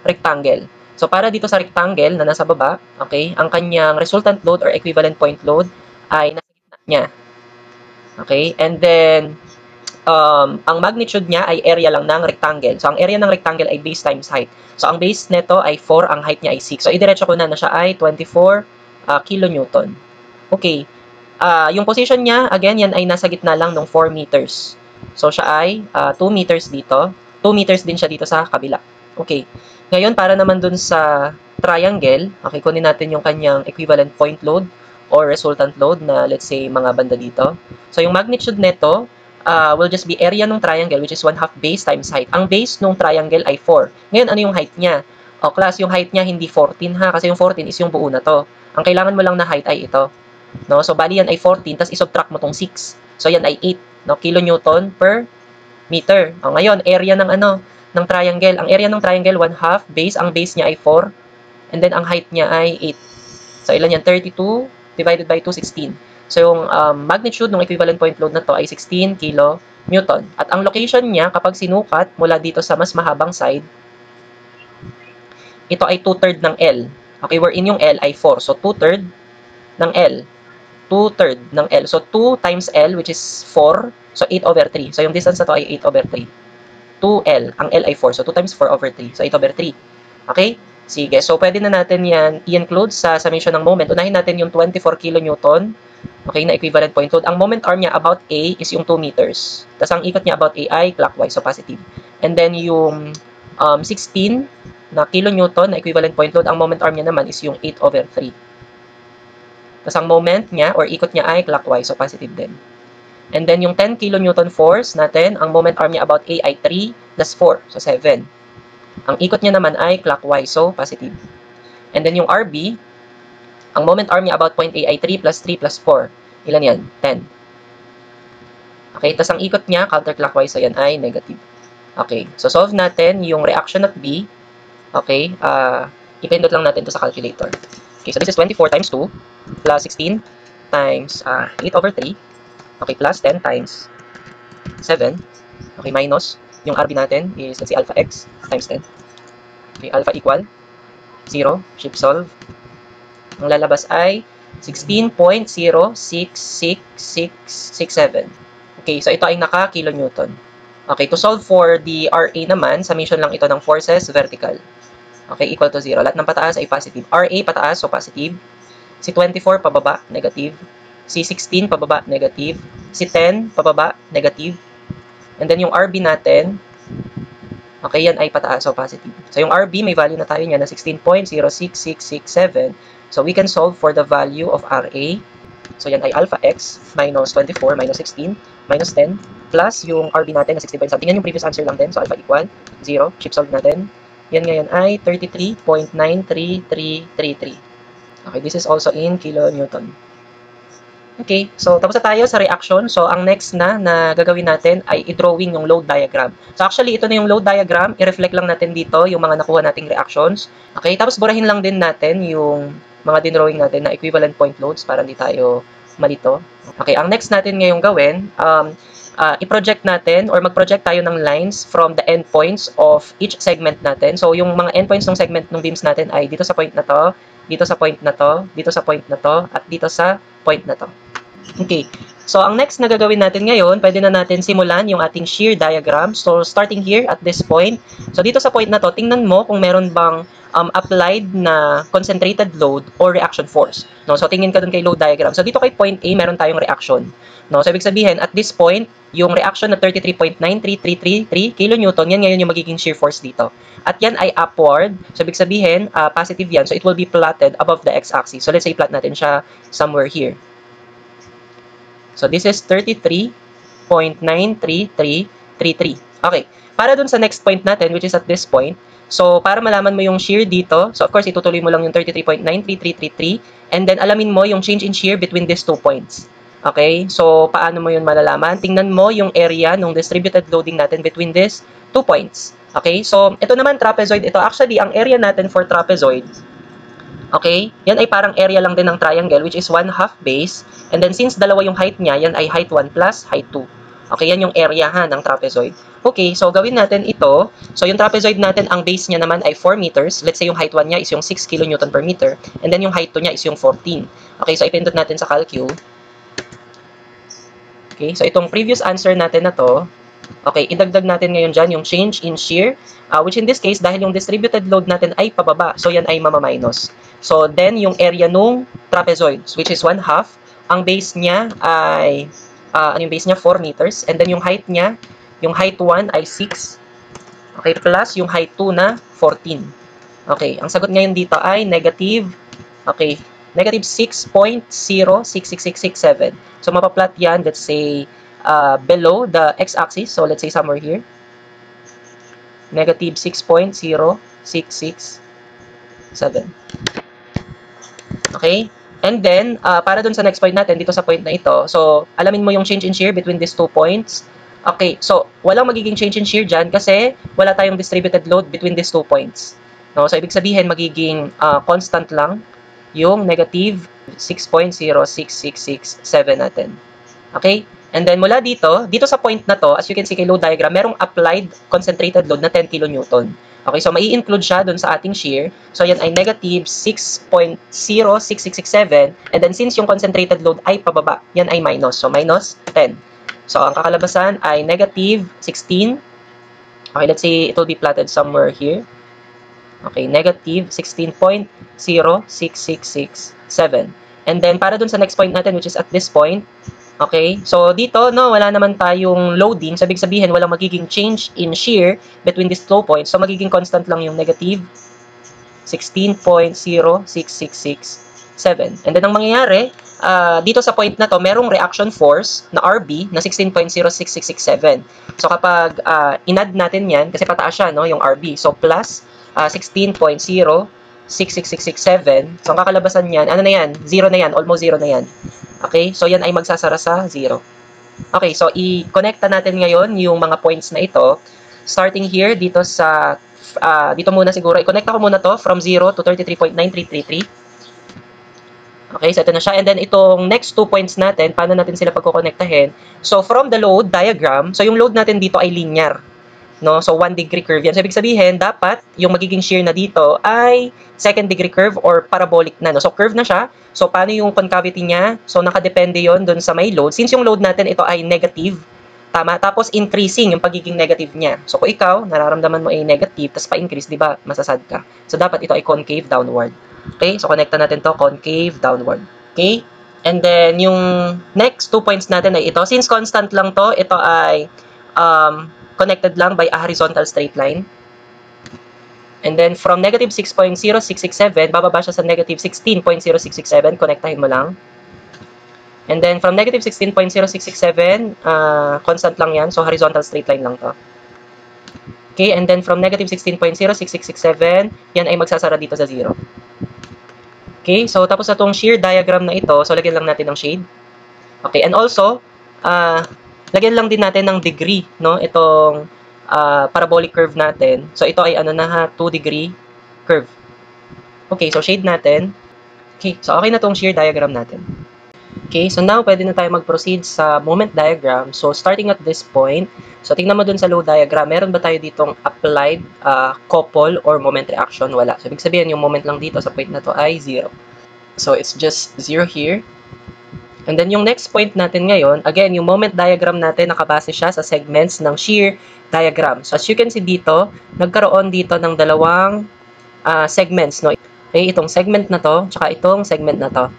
A: rectangle. So, para dito sa rectangle na nasa baba, okay, ang kanyang resultant load or equivalent point load ay nasa gitna niya. Okay, and then, ang magnitude niya ay area lang ng rectangle. So, ang area ng rectangle ay base times height. So, ang base nito ay 4, ang height niya ay 6. So, idiretso ko na siya ay 24 kilonewton. Okay. Yung position niya, again, yan ay nasa gitna lang ng 4 meters. So, siya ay 2 meters dito. 2 meters din siya dito sa kabila. Okay. Ngayon, para naman dun sa triangle, okay, kunin natin yung kanyang equivalent point load or resultant load na, let's say, mga banda dito. So, yung magnitude nito, will just be area ng triangle, which is 1/2 base times height. Ang base ng triangle ay 4. Ngayon, ano yung height niya? O, class, yung height niya hindi 14 ha, kasi yung 14 is yung buo na to. Ang kailangan mo lang na height ay ito. No? So, bali yan ay 14, tapos isubtract mo tong 6. So, yan ay 8, no? Kilonewton per meter. O, ngayon, area ng ng triangle. Ang area ng triangle, 1/2 base. Ang base niya ay 4. And then, ang height niya ay 8. So, ilan yan? 32 divided by 2, 16. So, yung magnitude ng equivalent point load na to ay 16 kilonewton. At ang location niya, kapag sinukat mula dito sa mas mahabang side, ito ay 2/3 ng L. Okay, wherein yung L ay 4. So, 2/3 ng L. 2/3 ng L. So, 2 times L, which is 4. So, 8/3. So, yung distance na to ay 8/3. 2L. Ang L ay 4. So, 2 times 4/3. So, 8/3. Okay? Sige. So, pwede na natin yan i-include sa summation ng moment. Unahin natin yung 24 kilonewton. Okay, na equivalent point load. Ang moment arm niya about A is yung 2 meters. Tapos ang ikot niya about A ay clockwise, so positive. And then yung 16 na kilonewton na equivalent point load, ang moment arm niya naman is yung 8/3. Tapos ang moment niya or ikot niya ay clockwise, so positive din. And then yung 10 kilonewton force natin, ang moment arm niya about A ay 3 plus 4, so 7. Ang ikot niya naman ay clockwise, so positive. And then yung RB, ang moment arm niya about point A ay 3 plus 3 plus 4. Ilan yan? 10. Okay, tas ang ikot niya, counterclockwise, so yan ay negative. Okay, so solve natin yung reaction at B. Okay, ipindot lang natin to sa calculator. Okay, so this is 24 times 2 plus 16 times 8/3. Okay, plus 10 times 7. Okay, minus yung RB natin is, let's say, alpha x times 10. Okay, alpha equal 0. Shift solve. Ang lalabas ay 16.06667. Okay, so ito ay naka-kilonewton. Okay, to solve for the RA naman, summation lang ito ng forces vertical. Okay, equal to 0. Lahat ng pataas ay positive. RA pataas, so positive. Si 24 pababa, negative. Si 16 pababa, negative. Si 10 pababa, negative. And then yung RB natin, okay, yan ay pataas, so positive. So yung RB, may value na tayo niya na 16.06667. So, we can solve for the value of RA. So, yan ay alpha x minus 24 minus 16 minus 10 plus yung RB natin na 16 point something. Yan yung previous answer lang din. So, alpha equal 0. Shift solve natin. Yan ngayon ay 33.93333. Okay, this is also in kilonewton. Okay, so tapos na tayo sa reaction. So, ang next na gagawin natin ay i-drawing yung load diagram. So, actually, ito na yung load diagram. I-reflect lang natin dito yung mga nakuha nating reactions. Okay, tapos burahin lang din natin yung mga dinrawing natin na equivalent point loads para hindi tayo malito. Okay, ang next natin ngayong gawin, i-project natin or mag-project tayo ng lines from the endpoints of each segment natin. So, yung mga endpoints ng segment ng beams natin ay dito sa point na to, dito sa point na to, dito sa point na to, at dito sa point na to. Okay, so ang next na gagawin natin ngayon, pwede na natin simulan yung ating shear diagram. So, starting here at this point. So, dito sa point na to, tingnan mo kung meron bang applied na concentrated load or reaction force. No? So, tingin ka dun kay load diagram. So, dito kay point A, meron tayong reaction. No? So, ibig sabihin, at this point, yung reaction na 33.93333 kilonewton, yan ngayon yung magiging shear force dito. At yan ay upward. So, ibig sabihin, positive yan. So, it will be plotted above the x-axis. So, let's say, plot natin siya somewhere here. So, this is 33.93333. Okay. Para dun sa next point natin, which is at this point, so, para malaman mo yung shear dito, so of course, itutuloy mo lang yung 33.93333, and then alamin mo yung change in shear between these 2 points. Okay? So, paano mo yun malalaman? Tingnan mo yung area ng distributed loading natin between these 2 points. Okay? So, ito naman, trapezoid. Ito, actually, ang area natin for trapezoid, okay? Yan ay parang area lang din ng triangle, which is 1/2 base. And then, since dalawa yung height niya, yan ay height 1 plus height 2. Okay, yan yung area ha ng trapezoid. Okay, so gawin natin ito. So yung trapezoid natin, ang base niya naman ay 4 meters. Let's say yung height 1 niya is yung 6 kilonewton per meter. And then yung height 2 niya is yung 14. Okay, so ipindot natin sa calcu. Okay, so itong previous answer natin na to, okay, idagdag natin ngayon dyan yung change in shear, which in this case, dahil yung distributed load natin ay pababa, so yan ay mamaminus. So then, yung area nung trapezoid, which is 1/2, ang base niya ay, yung base niya 4 meters, and then yung height niya, yung height 1 ay 6, okay, plus yung height 2 na 14. Okay, ang sagot ngayon dito ay negative, okay, negative 6.06667. So, mapaplot yan, let's say, below the x-axis. So, let's say somewhere here. Negative 6.0667. Okay? And then, para dun sa next point natin, dito sa point na ito, so, alamin mo yung change in shear between these 2 points. Okay, so, walang magiging change in shear dyan kasi wala tayong distributed load between these 2 points. No? So, ibig sabihin, magiging constant lang yung negative 6.06667 natin. Okay? And then mula dito sa point na to, as you can see kay load diagram, merong applied concentrated load na 10 kN. Okay, so mai-include siya dun sa ating shear. So yan ay negative 6.06667. And then since yung concentrated load ay pababa, yan ay minus. So minus 10. So ang kakalabasan ay negative 16. Okay, let's say it will be plotted somewhere here. Okay, negative 16.06667. And then, para dun sa next point natin, which is at this point, okay, so dito, no, wala naman tayong loading. So, ibig sabihin, walang magiging change in shear between these 2 points. So, magiging constant lang yung negative 16.06667. And then, ang mangyayari, dito sa point na to, merong reaction force na RB na 16.06667. So, kapag in-add natin yan, kasi pataas siya, no, yung RB. So, plus 16.06667. So, ang kakalabasan niyan, ano na yan? 0 na yan. Almost 0 na yan. Okay? So, yan ay magsasara sa 0. Okay, so i-connecta natin ngayon yung mga points na ito. Starting here, dito sa, dito muna siguro, i-connecta ko muna to from 0 to 33.9333. Okay, so ito na siya. And then, itong next 2 points natin, paano natin sila pagkukonektahin? So, from the load diagram, so yung load natin dito ay linear. No? So, 1 degree curve yan. So, ibig sabihin, dapat yung magiging shear na dito ay 2nd degree curve or parabolic na. No? So, curve na siya. So, paano yung concavity niya? So, nakadepende yon dun sa may load. Since yung load natin, ito ay negative. Tama? Tapos, increasing yung pagiging negative niya. So, kung ikaw, nararamdaman mo ay negative, tapos pa-increase, di ba? Masasad ka. So, dapat ito ay concave downward. Okay? So, connecta natin to concave downward. Okay? And then, yung next 2 points natin ay ito. Since constant lang to, ito ay connected lang by a horizontal straight line. And then, from negative 6.0667, bababa siya sa negative 16.0667. Connectahin mo lang. And then, from negative 16.0667, constant lang yan. So, horizontal straight line lang to. Okay, and then from negative 16.06667, yan ay magsasara dito sa 0. Okay, so tapos na itong shear diagram na ito, so lagyan lang natin ng shade. Okay, and also, lagyan lang din natin ng degree, no? Itong parabolic curve natin. So, ito ay ano na ha, 2 degree curve. Okay, so shade natin. Okay, so okay na itong shear diagram natin. Okay, so now pwede na tayo mag-proceed sa moment diagram. So, starting at this point, so tingnan mo dun sa load diagram, meron ba tayo ditong applied couple or moment reaction? Wala. So, ibig sabihin, yung moment lang dito sa point na to ay 0. So, it's just 0 here. And then, yung next point natin ngayon, again, yung moment diagram natin, nakabase siya sa segments ng shear diagram. So, as you can see dito, nagkaroon dito ng dalawang segments, no? Okay, itong segment na to, tsaka itong segment na to.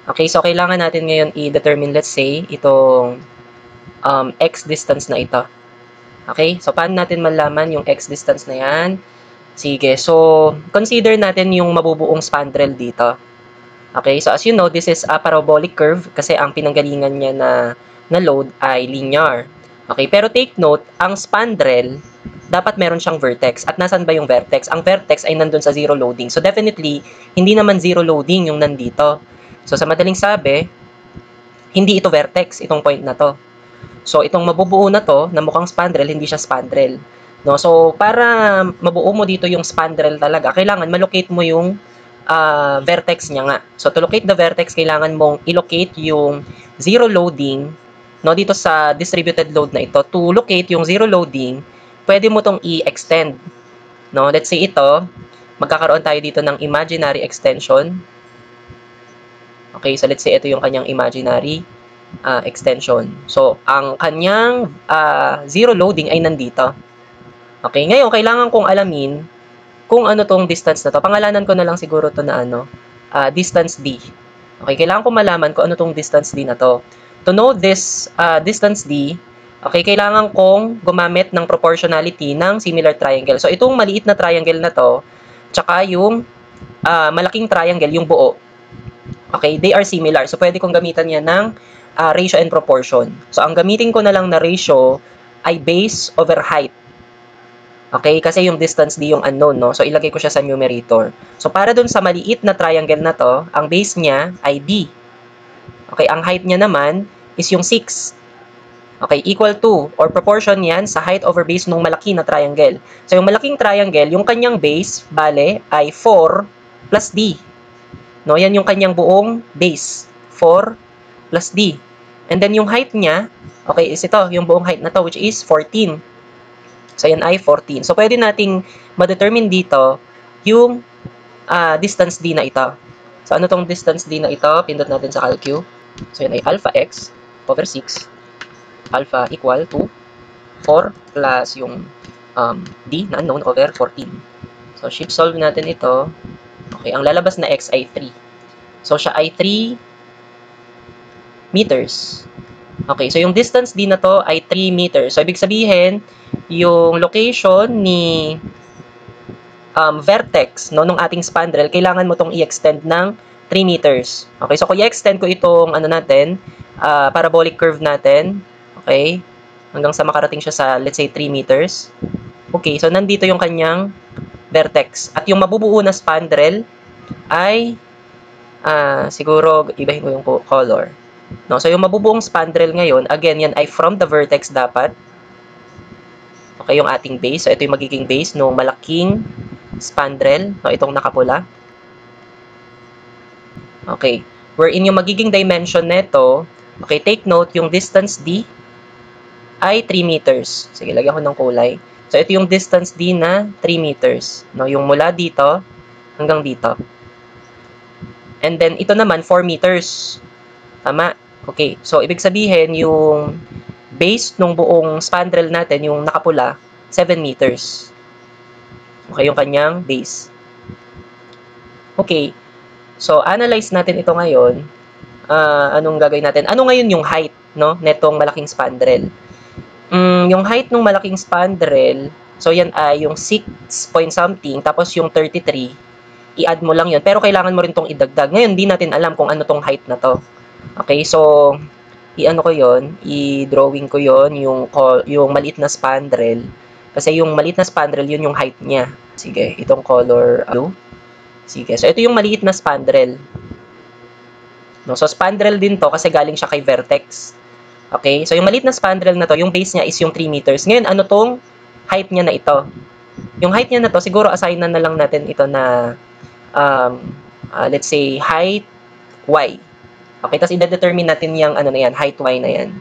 A: Okay, so kailangan natin ngayon i-determine, let's say, itong x distance na ito. Okay, so paano natin malaman yung x distance na yan? Sige, so consider natin yung mabubuong spandrel dito. Okay, so as you know, this is a parabolic curve kasi ang pinanggalingan niya na load ay linear. Okay, pero take note, ang spandrel, dapat meron siyang vertex. At nasan ba yung vertex? Ang vertex ay nandun sa zero loading. So definitely, hindi naman zero loading yung nandito. So sa madaling sabi, hindi ito vertex, itong point na to. So itong mabubuo na to, na mukhang spandrel, hindi siya spandrel. No? So para mabuo mo dito yung spandrel talaga, kailangan malocate mo yung vertex niya nga. So to locate the vertex, kailangan mong ilocate yung zero loading, no, dito sa distributed load na ito. To locate yung zero loading, pwede mo tong i-extend. No? Let's say ito, magkakaroon tayo dito ng imaginary extension. Okay, so let's say ito yung kanyang imaginary extension. So, ang kanyang zero loading ay nandito. Okay, ngayon, kailangan kong alamin kung ano tong distance na to. Pangalanan ko na lang siguro to na distance D. Okay, kailangan ko malaman kung ano tong distance D na to. To know this distance D, okay, kailangan kong gumamit ng proportionality ng similar triangle. So, itong maliit na triangle na to, tsaka yung malaking triangle, yung buo. Okay, they are similar. So, pwede kong gamitan yan ng ratio and proportion. So, ang gamitin ko na lang na ratio ay base over height. Okay, kasi yung distance D yung unknown, no? So, ilagay ko siya sa numerator. So, para dun sa maliit na triangle na to, ang base niya ay D. Okay, ang height niya naman is yung 6. Okay, equal to, or proportion yan sa height over base ng malaki na triangle. So, yung malaking triangle, yung kanyang base, bale, ay 4 plus D. No, yan yung kanyang buong base. 4 plus D. And then, yung height niya, okay, is ito, yung buong height na to, which is 14. So, yan ay 14. So, pwede nating ma-determine dito yung distance D na ito. So, ano tong distance D na ito? Pindot natin sa calcu. So, yan ay alpha x over 6. Alpha equal to 4 plus yung D na unknown over 14. So, shift solve natin ito. Okay, ang lalabas na x ay 3. So, siya ay 3 meters. Okay, so yung distance D na to ay 3 meters. So, ibig sabihin, yung location ni vertex no, nung ating spandrel, kailangan mo itong i-extend ng 3 meters. Okay, so kung i-extend ko itong parabolic curve natin, okay, hanggang sa makarating siya sa, let's say, 3 meters. Okay, so nandito yung kanyang vertex. At yung mabubuo na spandrel ay, siguro, ibahin ko yung color. No, so yung mabubuong spandrel ngayon, again, yan ay from the vertex dapat. Okay, yung ating base. So, ito yung magiging base ng malaking spandrel. No, itong nakapula. Okay. Wherein yung magiging dimension nito, okay, take note, yung distance D ay 3 meters. Sige, lagyan ko ng kulay. So, ito yung distance D na 3 meters. No, yung mula dito hanggang dito. And then, ito naman, 4 meters. Tama? Okay. So, ibig sabihin, yung base nung buong spandrel natin, yung nakapula, 7 meters. Okay, yung kanyang base. Okay. So, analyze natin ito ngayon. Anong gagawin natin? Ano ngayon yung height, no, netong malaking spandrel? Yung height ng malaking spandrel, so yan ay yung 6 point something, tapos yung 33, i-add mo lang yun. Pero kailangan mo rin tong idagdag. Ngayon, di natin alam kung ano tong height na to. Okay, so, i-ano ko yon, i-drawing ko yon yung maliit na spandrel. Kasi yung maliit na spandrel, yun yung height niya. Sige, itong color blue. Sige, so ito yung maliit na spandrel. No, so spandrel din to kasi galing siya kay vertex. Okay, so yung maliit na spandrel na to, yung base niya is yung 3 meters. Ngayon, ano tong height niya na ito? Yung height niya na to, siguro assignan na lang natin ito na, let's say, height y. Okay, tapos i-determine natin yung ano na yan, height y na yan.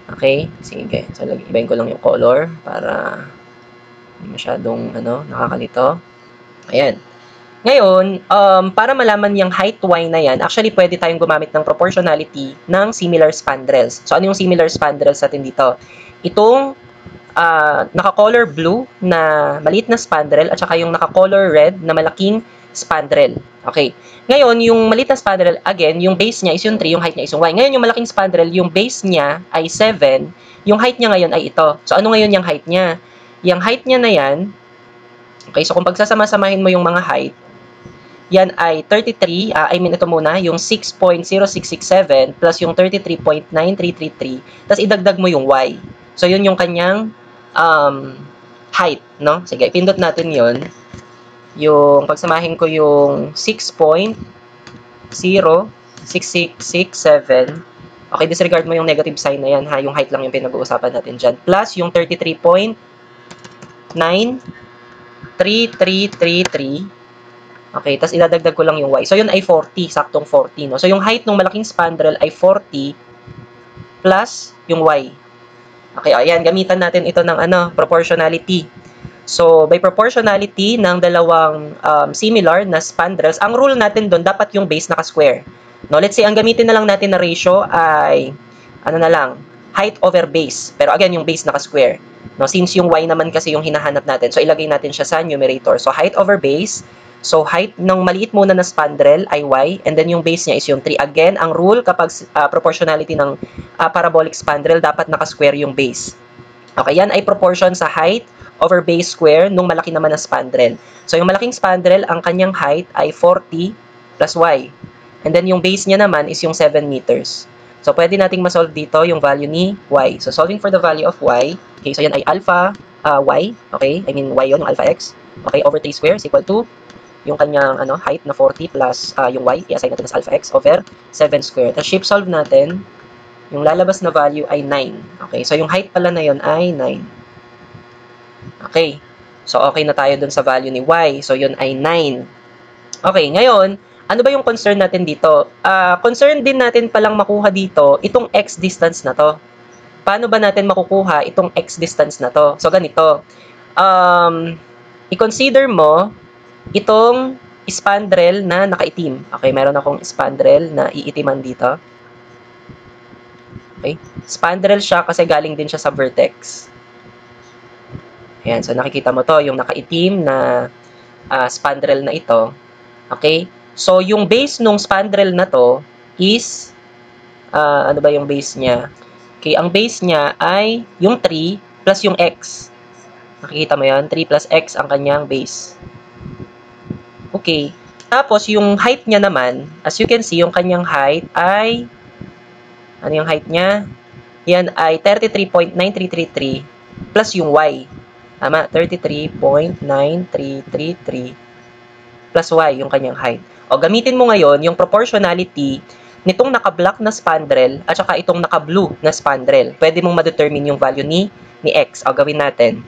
A: Okay, sige. So, ibahin ko lang yung color para hindi masyadong nakakalito. Ayan. Ngayon, para malaman yung height y na yan, actually pwede tayong gumamit ng proportionality ng similar spandrels. So, ano yung similar spandrels natin dito? Itong naka-color blue na maliit na spandrel at saka yung naka-color red na malaking spandrel. Okay. Ngayon, yung maliit na spandrel, again, yung base niya is yung 3, yung height niya is yung y. Ngayon, yung malaking spandrel, yung base niya ay 7, yung height niya ngayon ay ito. So, ano ngayon yung height niya? Yung height niya na yan, okay, so kung pagsasama-samahin mo yung mga height, yan ay 33, ito muna, yung 6.0667 plus yung 33.9333, tapos idagdag mo yung y. So, yun yung kanyang height, no? Sige, pindot natin yun. Yung pagsamahin ko yung 6.0667. Okay, disregard mo yung negative sign na yan, ha? Yung height lang yung pinag-uusapan natin dyan. Plus yung 33.93333. Okay, tapos idadagdag ko lang yung y. So, yun ay 40, saktong 40, no? So, yung height ng malaking spandrel ay 40 plus yung y. Okay, ayan, gamitan natin ito ng proportionality. So, by proportionality ng dalawang similar na spandrels, ang rule natin doon, dapat yung base naka-square. No, let's say, ang gamitin na lang natin na ratio ay ano na lang, height over base. Pero again, yung base naka-square. No, since yung y naman kasi yung hinahanap natin, so ilagay natin siya sa numerator. So height over base. So height ng maliit muna na spandrel ay y, and then yung base niya is yung 3. Again, ang rule kapag proportionality ng parabolic spandrel, dapat naka-square yung base. Okay, yan ay proportion sa height over base square nung malaki naman na spandrel. So yung malaking spandrel, ang kanyang height ay 40 plus y. And then yung base niya naman is yung 7 meters. So pwede nating ma-solve dito yung value ni y. So solving for the value of y, okay, so yan ay alpha y, okay, I mean y yun, yung alpha x, okay, over 3 square is equal to yung kanyang height na 40 plus yung y, i-assign natin as alpha x over 7 square. Tapos shape solve natin, yung lalabas na value ay 9. Okay, so yung height pala na yun ay 9. Okay, so okay na tayo dun sa value ni y. So yun ay 9. Okay, ngayon, ano ba yung concern natin dito? Concern din natin palang makuha dito itong x distance na to. Paano ba natin makukuha itong x distance na to? So ganito, i-consider mo itong spandrel na nakaitim. Okay, meron akong spandrel na iitiman dito. Okay, spandrel siya kasi galing din siya sa vertex. Ayan, so nakikita mo to, yung nakaitim na spandrel na ito. Okay, so yung base nung spandrel na to is, ano ba yung base niya? Okay, ang base niya ay yung 3 plus yung x. Nakikita mo yan? 3 plus x ang kanyang base. Okay. Tapos, yung height niya naman, as you can see, yung kanyang height ay, ano yung height niya? Yan ay 33.9333 plus yung y. Tama? 33.9333 plus y, yung kanyang height. O, gamitin mo ngayon yung proportionality nitong naka-black na spandrel at saka itong naka-blue na spandrel. Pwede mong ma-determine yung value ni x. O, gawin natin.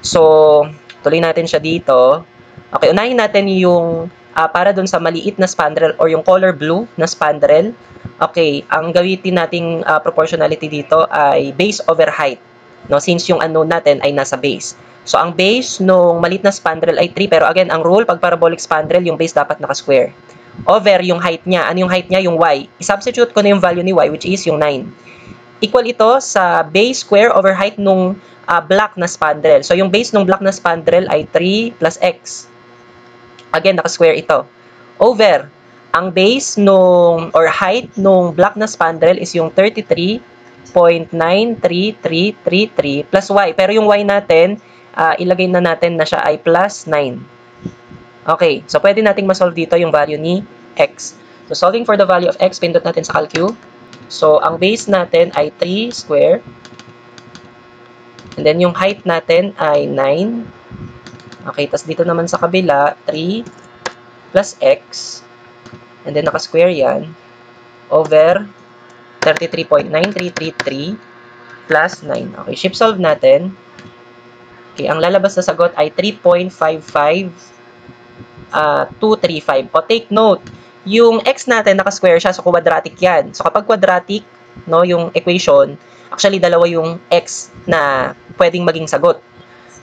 A: So, tuloy natin siya dito. Okay, unahin natin yung para dun sa maliit na spandrel or yung color blue na spandrel. Okay, ang gawitin nating proportionality dito ay base over height. No, since yung unknown natin ay nasa base. So, ang base nung maliit na spandrel ay 3. Pero again, ang rule, pag parabolic spandrel, yung base dapat naka-square. Over yung height niya. Ano yung height niya? Yung y. I-substitute ko na yung value ni y, which is yung 9. Equal ito sa base square over height nung black na spandrel. So, yung base nung black na spandrel ay 3 plus x. Again, naka-square ito. Over, ang base nung, or height nung black na spandrel is yung 33.93333 plus y. Pero yung y natin, ilagay na natin na siya ay plus 9. Okay, so pwede nating ma-solve dito yung value ni x. So, solving for the value of x, pindot natin sa calcu. So, ang base natin ay 3 square. And then, yung height natin ay 9. Okay, tas dito naman sa kabila, 3 plus x. And then, naka-square yan. Over 33.9333 plus 9. Okay, shift solve natin. Okay, ang lalabas na sagot ay 3.55235. O, take note, yung x natin, naka-square siya, so quadratic yan. So, kapag quadratic, no, yung equation, actually, dalawa yung x na pwedeng maging sagot.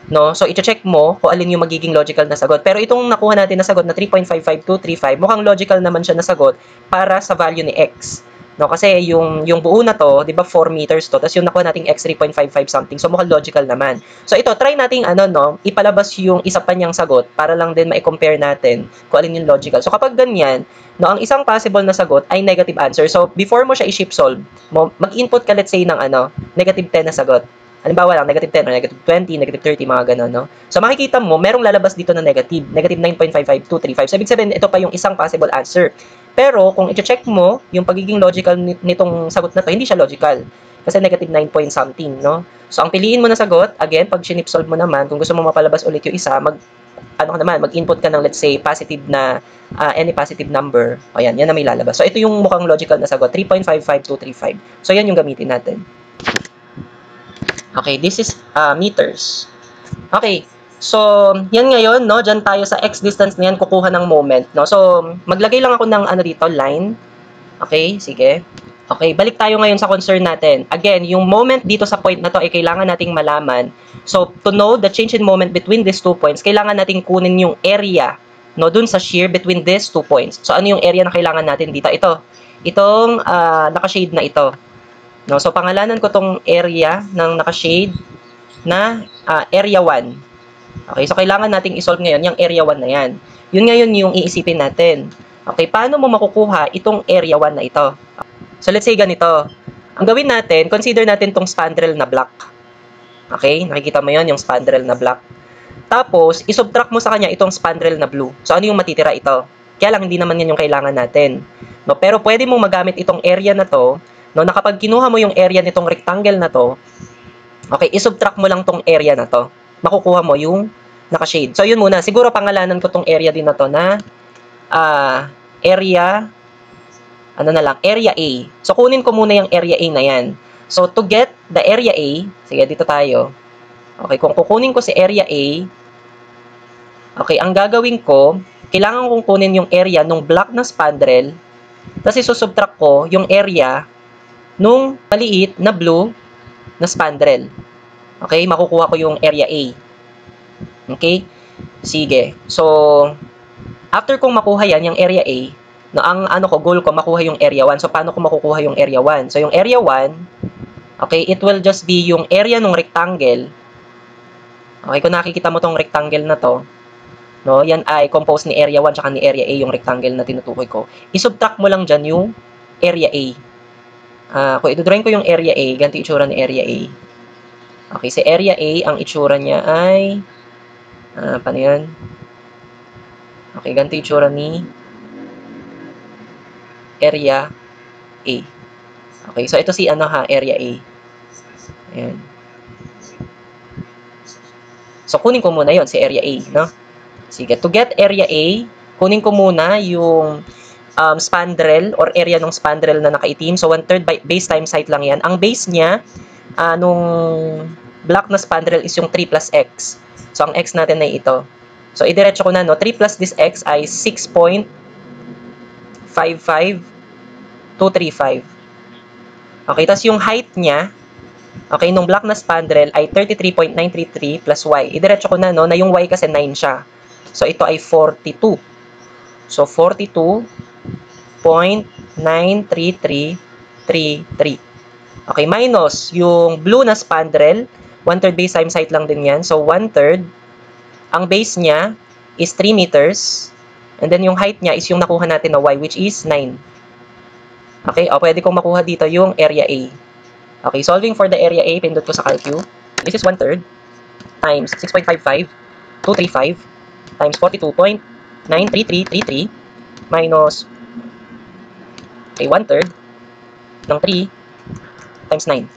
A: No? So, i-check mo kung alin yung magiging logical na sagot. Pero itong nakuha natin na sagot na 3.55235, mukhang logical naman siya na sagot para sa value ni x. No? Kasi yung buo na to, di ba 4 meters to, tapos yung nakuha nating x 3.55 something. So, mukhang logical naman. So, ito, try nating ipalabas yung isa pa niyang sagot para lang din ma-compare natin kung alin yung logical. So, kapag ganyan, no, ang isang possible na sagot ay negative answer. So, before mo siya i-shift solve, mag-input ka, let's say, ng negative 10 na sagot. Halimbawa lang, negative 10 or negative 20, negative 30, mga ganun, no? So, makikita mo, merong lalabas dito na negative 9.55235. So, ibig sabihin, ito pa yung isang possible answer. Pero, kung i-check mo, yung pagiging logical nitong sagot na to, hindi siya logical. Kasi negative 9 point something, no? So, ang piliin mo na sagot, again, pag sinip solve mo naman, kung gusto mo mapalabas ulit yung isa, mag-input ka ng, let's say, positive na, any positive number. O, yan na may lalabas. So, ito yung mukhang logical na sagot, 3.55235. So, yan yung gamitin natin. Okay, this is meters. Okay, so, yan ngayon, no, dyan tayo sa x distance na yan, kukuha ng moment, no. So, maglagay lang ako ng dito, line. Okay, sige. Okay, balik tayo ngayon sa concern natin. Again, yung moment dito sa point na to ay kailangan nating malaman. So, to know the change in moment between these 2 points, kailangan nating kunin yung area, no, dun sa shear between these 2 points. So, ano yung area na kailangan natin dito? Ito. Itong naka-shade na ito. No? So, pangalanan ko tong area ng naka-shade na area 1. Okay, so kailangan nating isolve ngayon yung area 1 na yan. Yun ngayon yung iisipin natin. Okay, paano mo makukuha itong area 1 na ito? So, let's say ganito. Ang gawin natin, consider natin tong spandrel na black. Okay, nakikita mo yon yung spandrel na black. Tapos, isubtract mo sa kanya itong spandrel na blue. So, ano yung matitira ito? Kaya lang, hindi naman yan yung kailangan natin. No, pero pwede mong magamit itong area na to, no, na kapag kinuha mo yung area nitong rectangle na to, okay, isubtract mo lang tong area na to. Makukuha mo yung naka-shade. So, yun muna. Siguro pangalanan ko tong area din na to na area, ano na lang, area A. So, kunin ko muna yung area A na yan. So, to get the area A, sige, dito tayo. Okay, kung kukunin ko si area A, okay, ang gagawin ko, kailangan kong kunin yung area nung black na spandrel, tapos isusubtract ko yung area nung maliit na blue na spandrel. Okay, makukuha ko yung area A. Okay? Sige. So, after kong makuha yan, yung area A, no, ang goal ko, makuha yung area 1. So, paano ko makukuha yung area 1? So, yung area 1, okay, it will just be yung area ng rectangle. Okay, kung nakikita mo tong rectangle na to, no, yan ay composed ni area 1 tsaka ni area A, yung rectangle na tinutukoy ko. I-subtract mo lang dyan yung area A. Kung i-drawing ko yung area A, ganito itsura ni area A. Okay, sa area A, ang itsura niya ay, paano yan? Okay, ganito itsura ni area A. Okay, so ito si area A. Ayan. So, kunin ko muna yon si area A, no? Sige, to get area A, kunin ko muna yung spandrel or area ng spandrel na nakaitim. So, 1/3 base times height lang yan. Ang base niya, nung black na spandrel is yung 3 plus x. So, ang x natin ay ito. So, idiretso ko na, no? 3 plus this x ay 6.55235. Okay, tapos yung height niya, okay, nung black na spandrel ay 33.933 plus y. Idiretso ko na, no, na yung y kasi 9 siya. So, ito ay 42. So, 42.93333. Okay, minus yung blue na spandrel, 1/3 base times height lang din yan. So, 1/3. Ang base niya is 3 meters. And then, yung height niya is yung nakuha natin na y, which is 9. Okay, o pwede kong makuha dito yung area A. Okay, solving for the area A, pindot ko sa calcu. This is 1/3 times 6.55235 times 42.93333 minus 1/3 ng 3 times 9.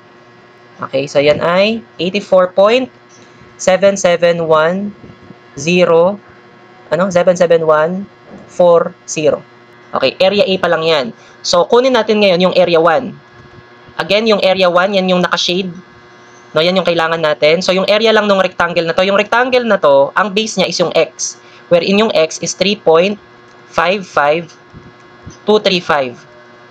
A: Okay, so yan ay 84.7710 77140. Okay, area A pa lang yan. So, kunin natin ngayon yung area 1. Again, yung area 1, yan yung naka-shade. No, yan yung kailangan natin. So, yung area lang ng rectangle na to. Yung rectangle na to, ang base niya is yung x. Wherein yung x is 3.55235.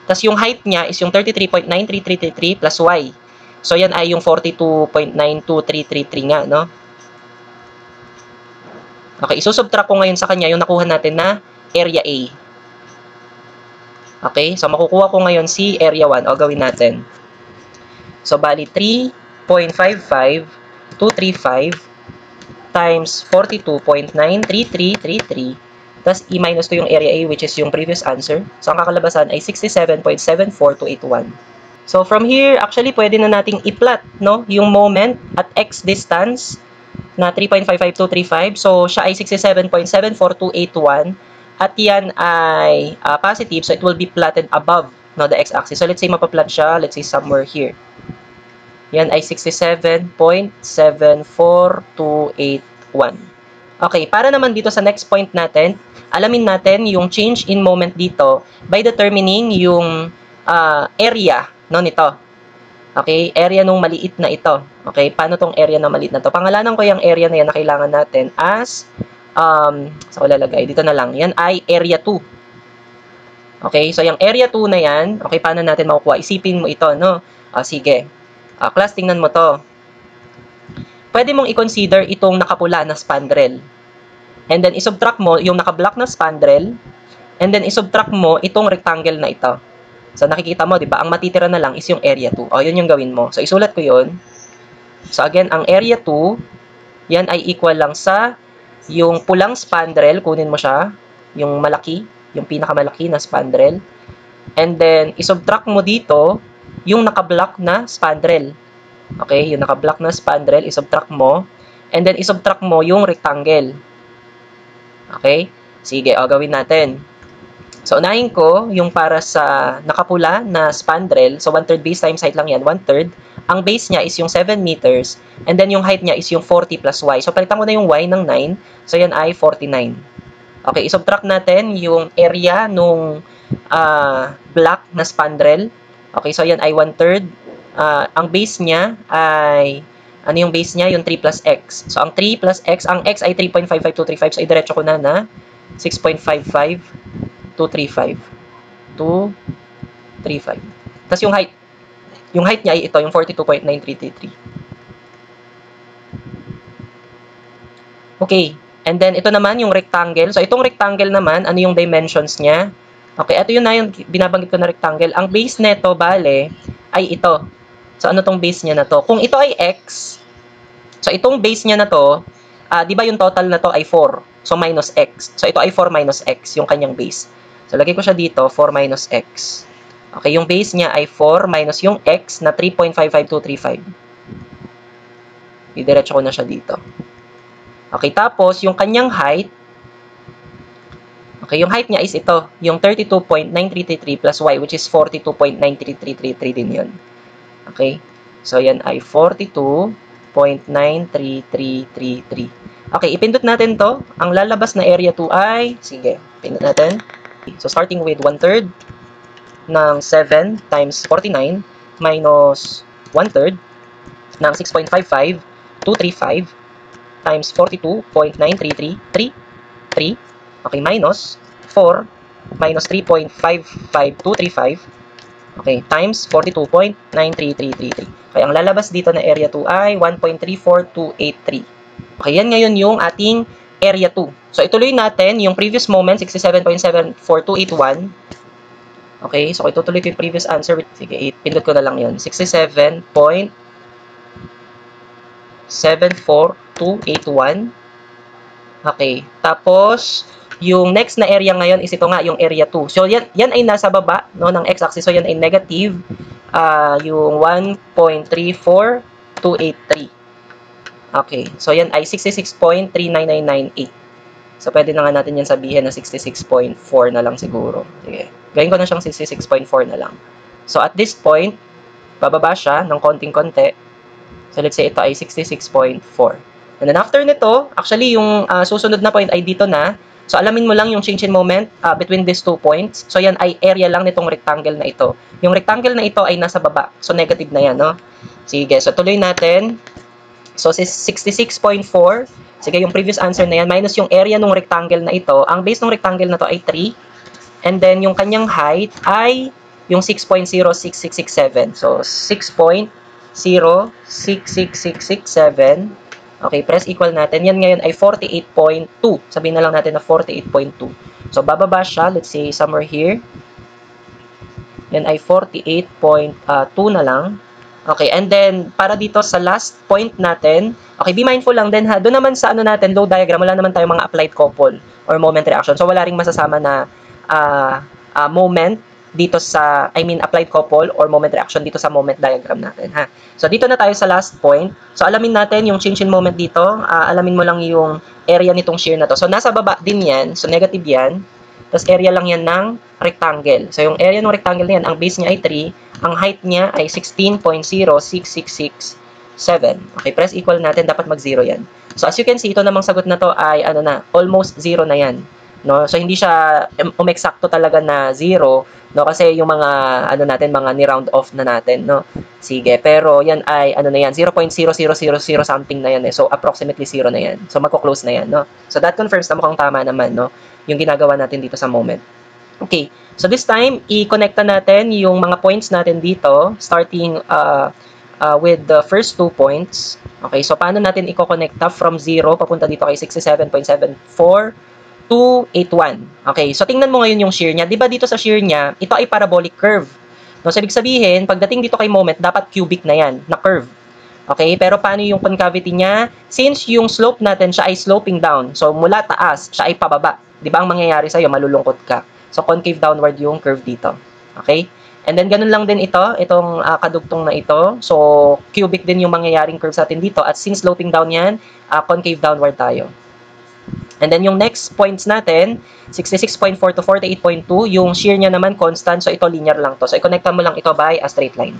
A: Tapos, yung height niya is yung 33.93333 plus y. So, yan ay yung 42.92333 nga, no? Okay, isusubtract ko ngayon sa kanya yung nakuha natin na area A. Okay, so makukuha ko ngayon si area 1. O, gawin natin. So, bali 3.55235 times 42.93333. Tapos, i-minus ko yung area A, which is yung previous answer. So, ang kakalabasan ay 67.74281. So, from here, actually, pwede na nating i-plot, no, yung moment at x distance na 3.55235. So, siya ay 67.74281. At yan ay positive, so it will be plotted above, no, the x-axis. So, let's say mapaplot siya, let's say somewhere here. Yan ay 67.74281. Okay, para naman dito sa next point natin, alamin natin yung change in moment dito by determining yung area, no, nito. Okay, area nung maliit na ito. Okay, paano tong area na maliit na to? Pangalanan ko yung area na yan na kailangan natin as so lalagay dito na lang. Yan ay area 2. Okay, so yung area 2 na yan, okay, paano natin makukuha? Isipin mo ito, no? Sige. Class, tingnan mo to. Pwede mong i-consider itong nakapula na spandrel. And then isubtract mo yung naka-black na spandrel. And then isubtract mo itong rectangle na ito. So, nakikita mo, di ba? Ang matitira na lang is yung area 2. O, yun yung gawin mo. So, isulat ko yun. So, again, ang area 2, yan ay equal lang sa yung pulang spandrel. Kunin mo siya. Yung malaki. Yung pinakamalaki na spandrel. And then, isubtract mo dito yung nakablock na spandrel. Okay? Yung nakablock na spandrel, isubtract mo. And then, isubtract mo yung rectangle. Okay? Sige, o, gawin natin. So, unahin ko yung para sa nakapula na spandrel. So, 1/3 base times height lang yan. 1/3. Ang base niya is yung 7 meters. And then, yung height niya is yung 40 plus y. So, palitan ko na yung y ng 9. So, yan ay 49. Okay, isubtract natin yung area nung block na spandrel. Okay, so yan ay 1/3. Ang base niya ay, ano yung base niya? Yung 3 plus x. So, ang 3 plus x, ang x ay 3.55235. So, idiretso ko na 6.55. 235. Tapos yung height. Yung height niya ay ito, yung 42.9333. Okay. And then, ito naman yung rectangle. So, itong rectangle naman, ano yung dimensions niya? Okay, ito yun na yung binabanggit ko na rectangle. Ang base neto, bale, ay ito. So, ano tong base niya na to? Kung ito ay x, so itong base niya na to, di ba yung total na to ay 4? So, minus x. So, ito ay 4 minus x, yung kanyang base. So, lagay ko siya dito, 4 minus x. Okay, yung base niya ay 4 minus yung x na 3.55235. Idiretso ko na siya dito. Okay, tapos, yung kanyang height, okay, yung height niya is ito, yung 32.9333 plus y, which is 42.93333 din yun. Okay, so yan ay 42.93333. Okay, ipindot natin to. Ang lalabas na area 2 ay, sige, pindot natin. So, starting with 1/3 ng 7 times 49 minus 1/3 ng 6.55235 times 42.93333. Okay, minus 4 minus 3.55235. Okay, times 42.93333. Okay, ang lalabas dito na area 2 ay 1.34283. Okay, yan ngayon yung ating area 2. So, ituloy natin yung previous moment, 67.74281. Okay, so itutuloy ko yung previous answer. Sige, pindot ko na lang yun. 67.74281. Okay, tapos, yung next na area ngayon is ito nga, yung area 2. So, yan ay nasa baba no, ng x-axis. So, yan ay negative. Yung 1.34283. Okay, so yan ay 66.39998. So, pwede na nga natin yan sabihin na 66.4 na lang siguro. Sige, gawin ko na siyang 66.4 na lang. So, at this point, bababa siya ng konting-konti. So, let's say ito ay 66.4. And then, after nito, actually, yung susunod na point ay dito na. So, alamin mo lang yung change in moment between these 2 points. So, yan ay area lang nitong rectangle na ito. Yung rectangle na ito ay nasa baba. So, negative na yan, no? Sige, so tuloy natin. So, 66.4. Sige, yung previous answer na yan, minus yung area ng rectangle na ito. Ang base ng rectangle na to ay 3. And then, yung kanyang height ay yung 6.06667. So, 6.06667. Okay, press equal natin. Yan ngayon ay 48.2. Sabihin na lang natin na 48.2. So, bababa siya. Let's say, somewhere here. Yan ay 48.2 na lang. Okay, and then, para dito sa last point natin, okay, be mindful lang din ha, doon naman sa ano natin, low diagram, wala naman tayong mga applied couple or moment reaction. So, wala ring masasama na moment dito sa, applied couple or moment reaction dito sa moment diagram natin ha. So, dito na tayo sa last point. So, alamin natin yung change in moment dito, alamin mo lang yung area nitong shear na to. So, nasa baba din yan, so negative yan. Tapos, area lang yan ng rectangle. So, yung area ng rectangle na yan, ang base niya ay 3, ang height niya ay 16.06667. Okay, press equal natin, dapat mag-0 yan. So, as you can see, ito namang sagot na to ay, almost 0 na yan. No? So, hindi siya umeksakto talaga na 0, no? Kasi yung mga, mga ni-round off na natin, no? Sige, pero yan ay, na yan, 0.0000 something na yan, eh. So, approximately 0 na yan. So, magko-close na yan, no? So, that confirms na mukhang tama naman, no? Yung ginagawa natin dito sa moment. Okay, so this time, i-connecta natin yung mga points natin dito, starting with the first 2 points. Okay, so paano natin i-connecta from 0 papunta dito kay 67.74 to 81. Okay, so tingnan mo ngayon yung shear niya. Diba dito sa shear niya, ito ay parabolic curve. No, so ibig sabihin, pagdating dito kay moment, dapat cubic na yan, na curve. Okay, pero paano yung concavity niya? Since yung slope natin siya ay sloping down, so mula taas, siya ay pababa. Di ba ang mangyayari sa'yo, malulungkot ka. So concave downward yung curve dito. Okay? And then ganun lang din ito, itong kadugtong na ito. So cubic din yung mangyayaring curve sa atin dito. At since sloping down yan, concave downward tayo. And then yung next points natin, 66.4 to 48.2, yung shear niya naman constant, so ito linear lang to. So i-connecta mo lang ito by a straight line.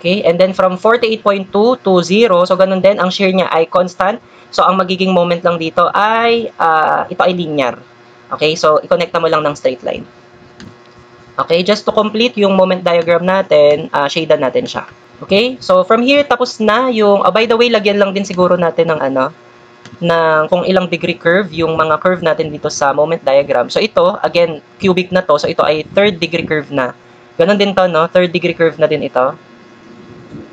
A: Okay, and then from 48.2 to 0, so ganun din, ang shear niya ay constant. So ang magiging moment lang dito ay, ito ay linear. Okay, so i-connecta mo lang ng straight line. Okay, just to complete yung moment diagram natin, shadean natin siya. Okay, so from here, tapos na yung, by the way, lagyan lang din siguro natin ng ng kung ilang degree curve yung mga curve natin dito sa moment diagram. So ito, again, cubic na to, so ito ay third degree curve na. Ganun din to, no? Third degree curve na din ito.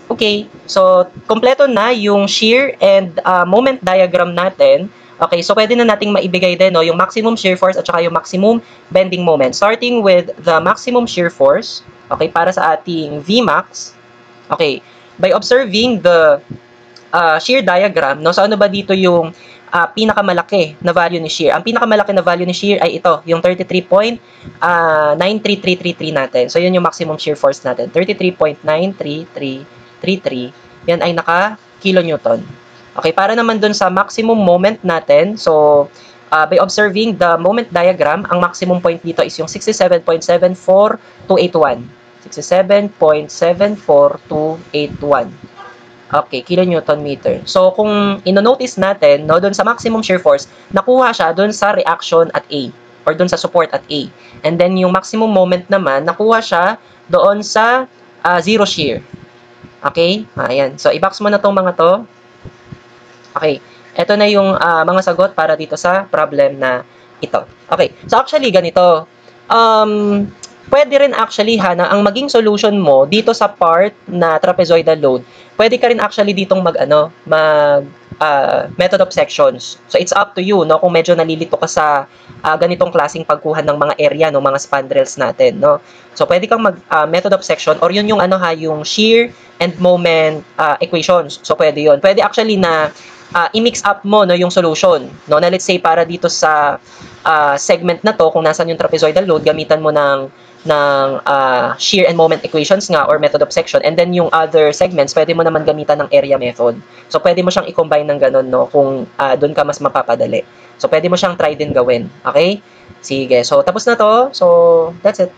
A: Okay, so kompleto na yung shear and moment diagram natin. Okay, so pwede na nating maibigay din no, yung maximum shear force at saka yung maximum bending moment. Starting with the maximum shear force, okay, para sa ating Vmax. Okay, by observing the shear diagram, no, so ano ba dito yung pinakamalaki na value ni shear? Ang pinakamalaki na value ni shear ay ito, yung 33.93333 natin. So yun yung maximum shear force natin, 33.93333. Yan ay naka kilonewton. Okay, para naman dun sa maximum moment natin, so by observing the moment diagram, ang maximum point dito is yung 67.74281. 67.74281. Okay, kilonewton meter. So kung ino-notice natin, no, dun sa maximum shear force, nakuha siya dun sa reaction at A or dun sa support at A. And then yung maximum moment naman, nakuha siya doon sa zero shear. Okay? Ayan. So, i-box mo na tong mga to. Okay. Ito na yung mga sagot para dito sa problem na ito. Okay. So, actually, ganito. Pwede rin actually, na ang maging solution mo dito sa part na trapezoidal load, pwede ka rin actually ditong method of sections. So, it's up to you, no? Kung medyo nalilito ka sa ganitong klaseng pagkuha ng mga area, no? Mga spandrels natin, no? So, pwede kang method of section or yun yung yung shear and moment equations. So, pwede yun. Pwede actually na i-mix up mo no, yung solution. No? Na let's say, para dito sa segment na to, kung nasan yung trapezoidal load, gamitan mo ng shear and moment equations nga or method of section. And then yung other segments, pwede mo naman gamitan ng area method. So, pwede mo siyang i-combine ng ganun, no? Kung doon ka mas mapapadali. So, pwede mo siyang try din gawin. Okay? Sige. So, tapos na to. So, that's it.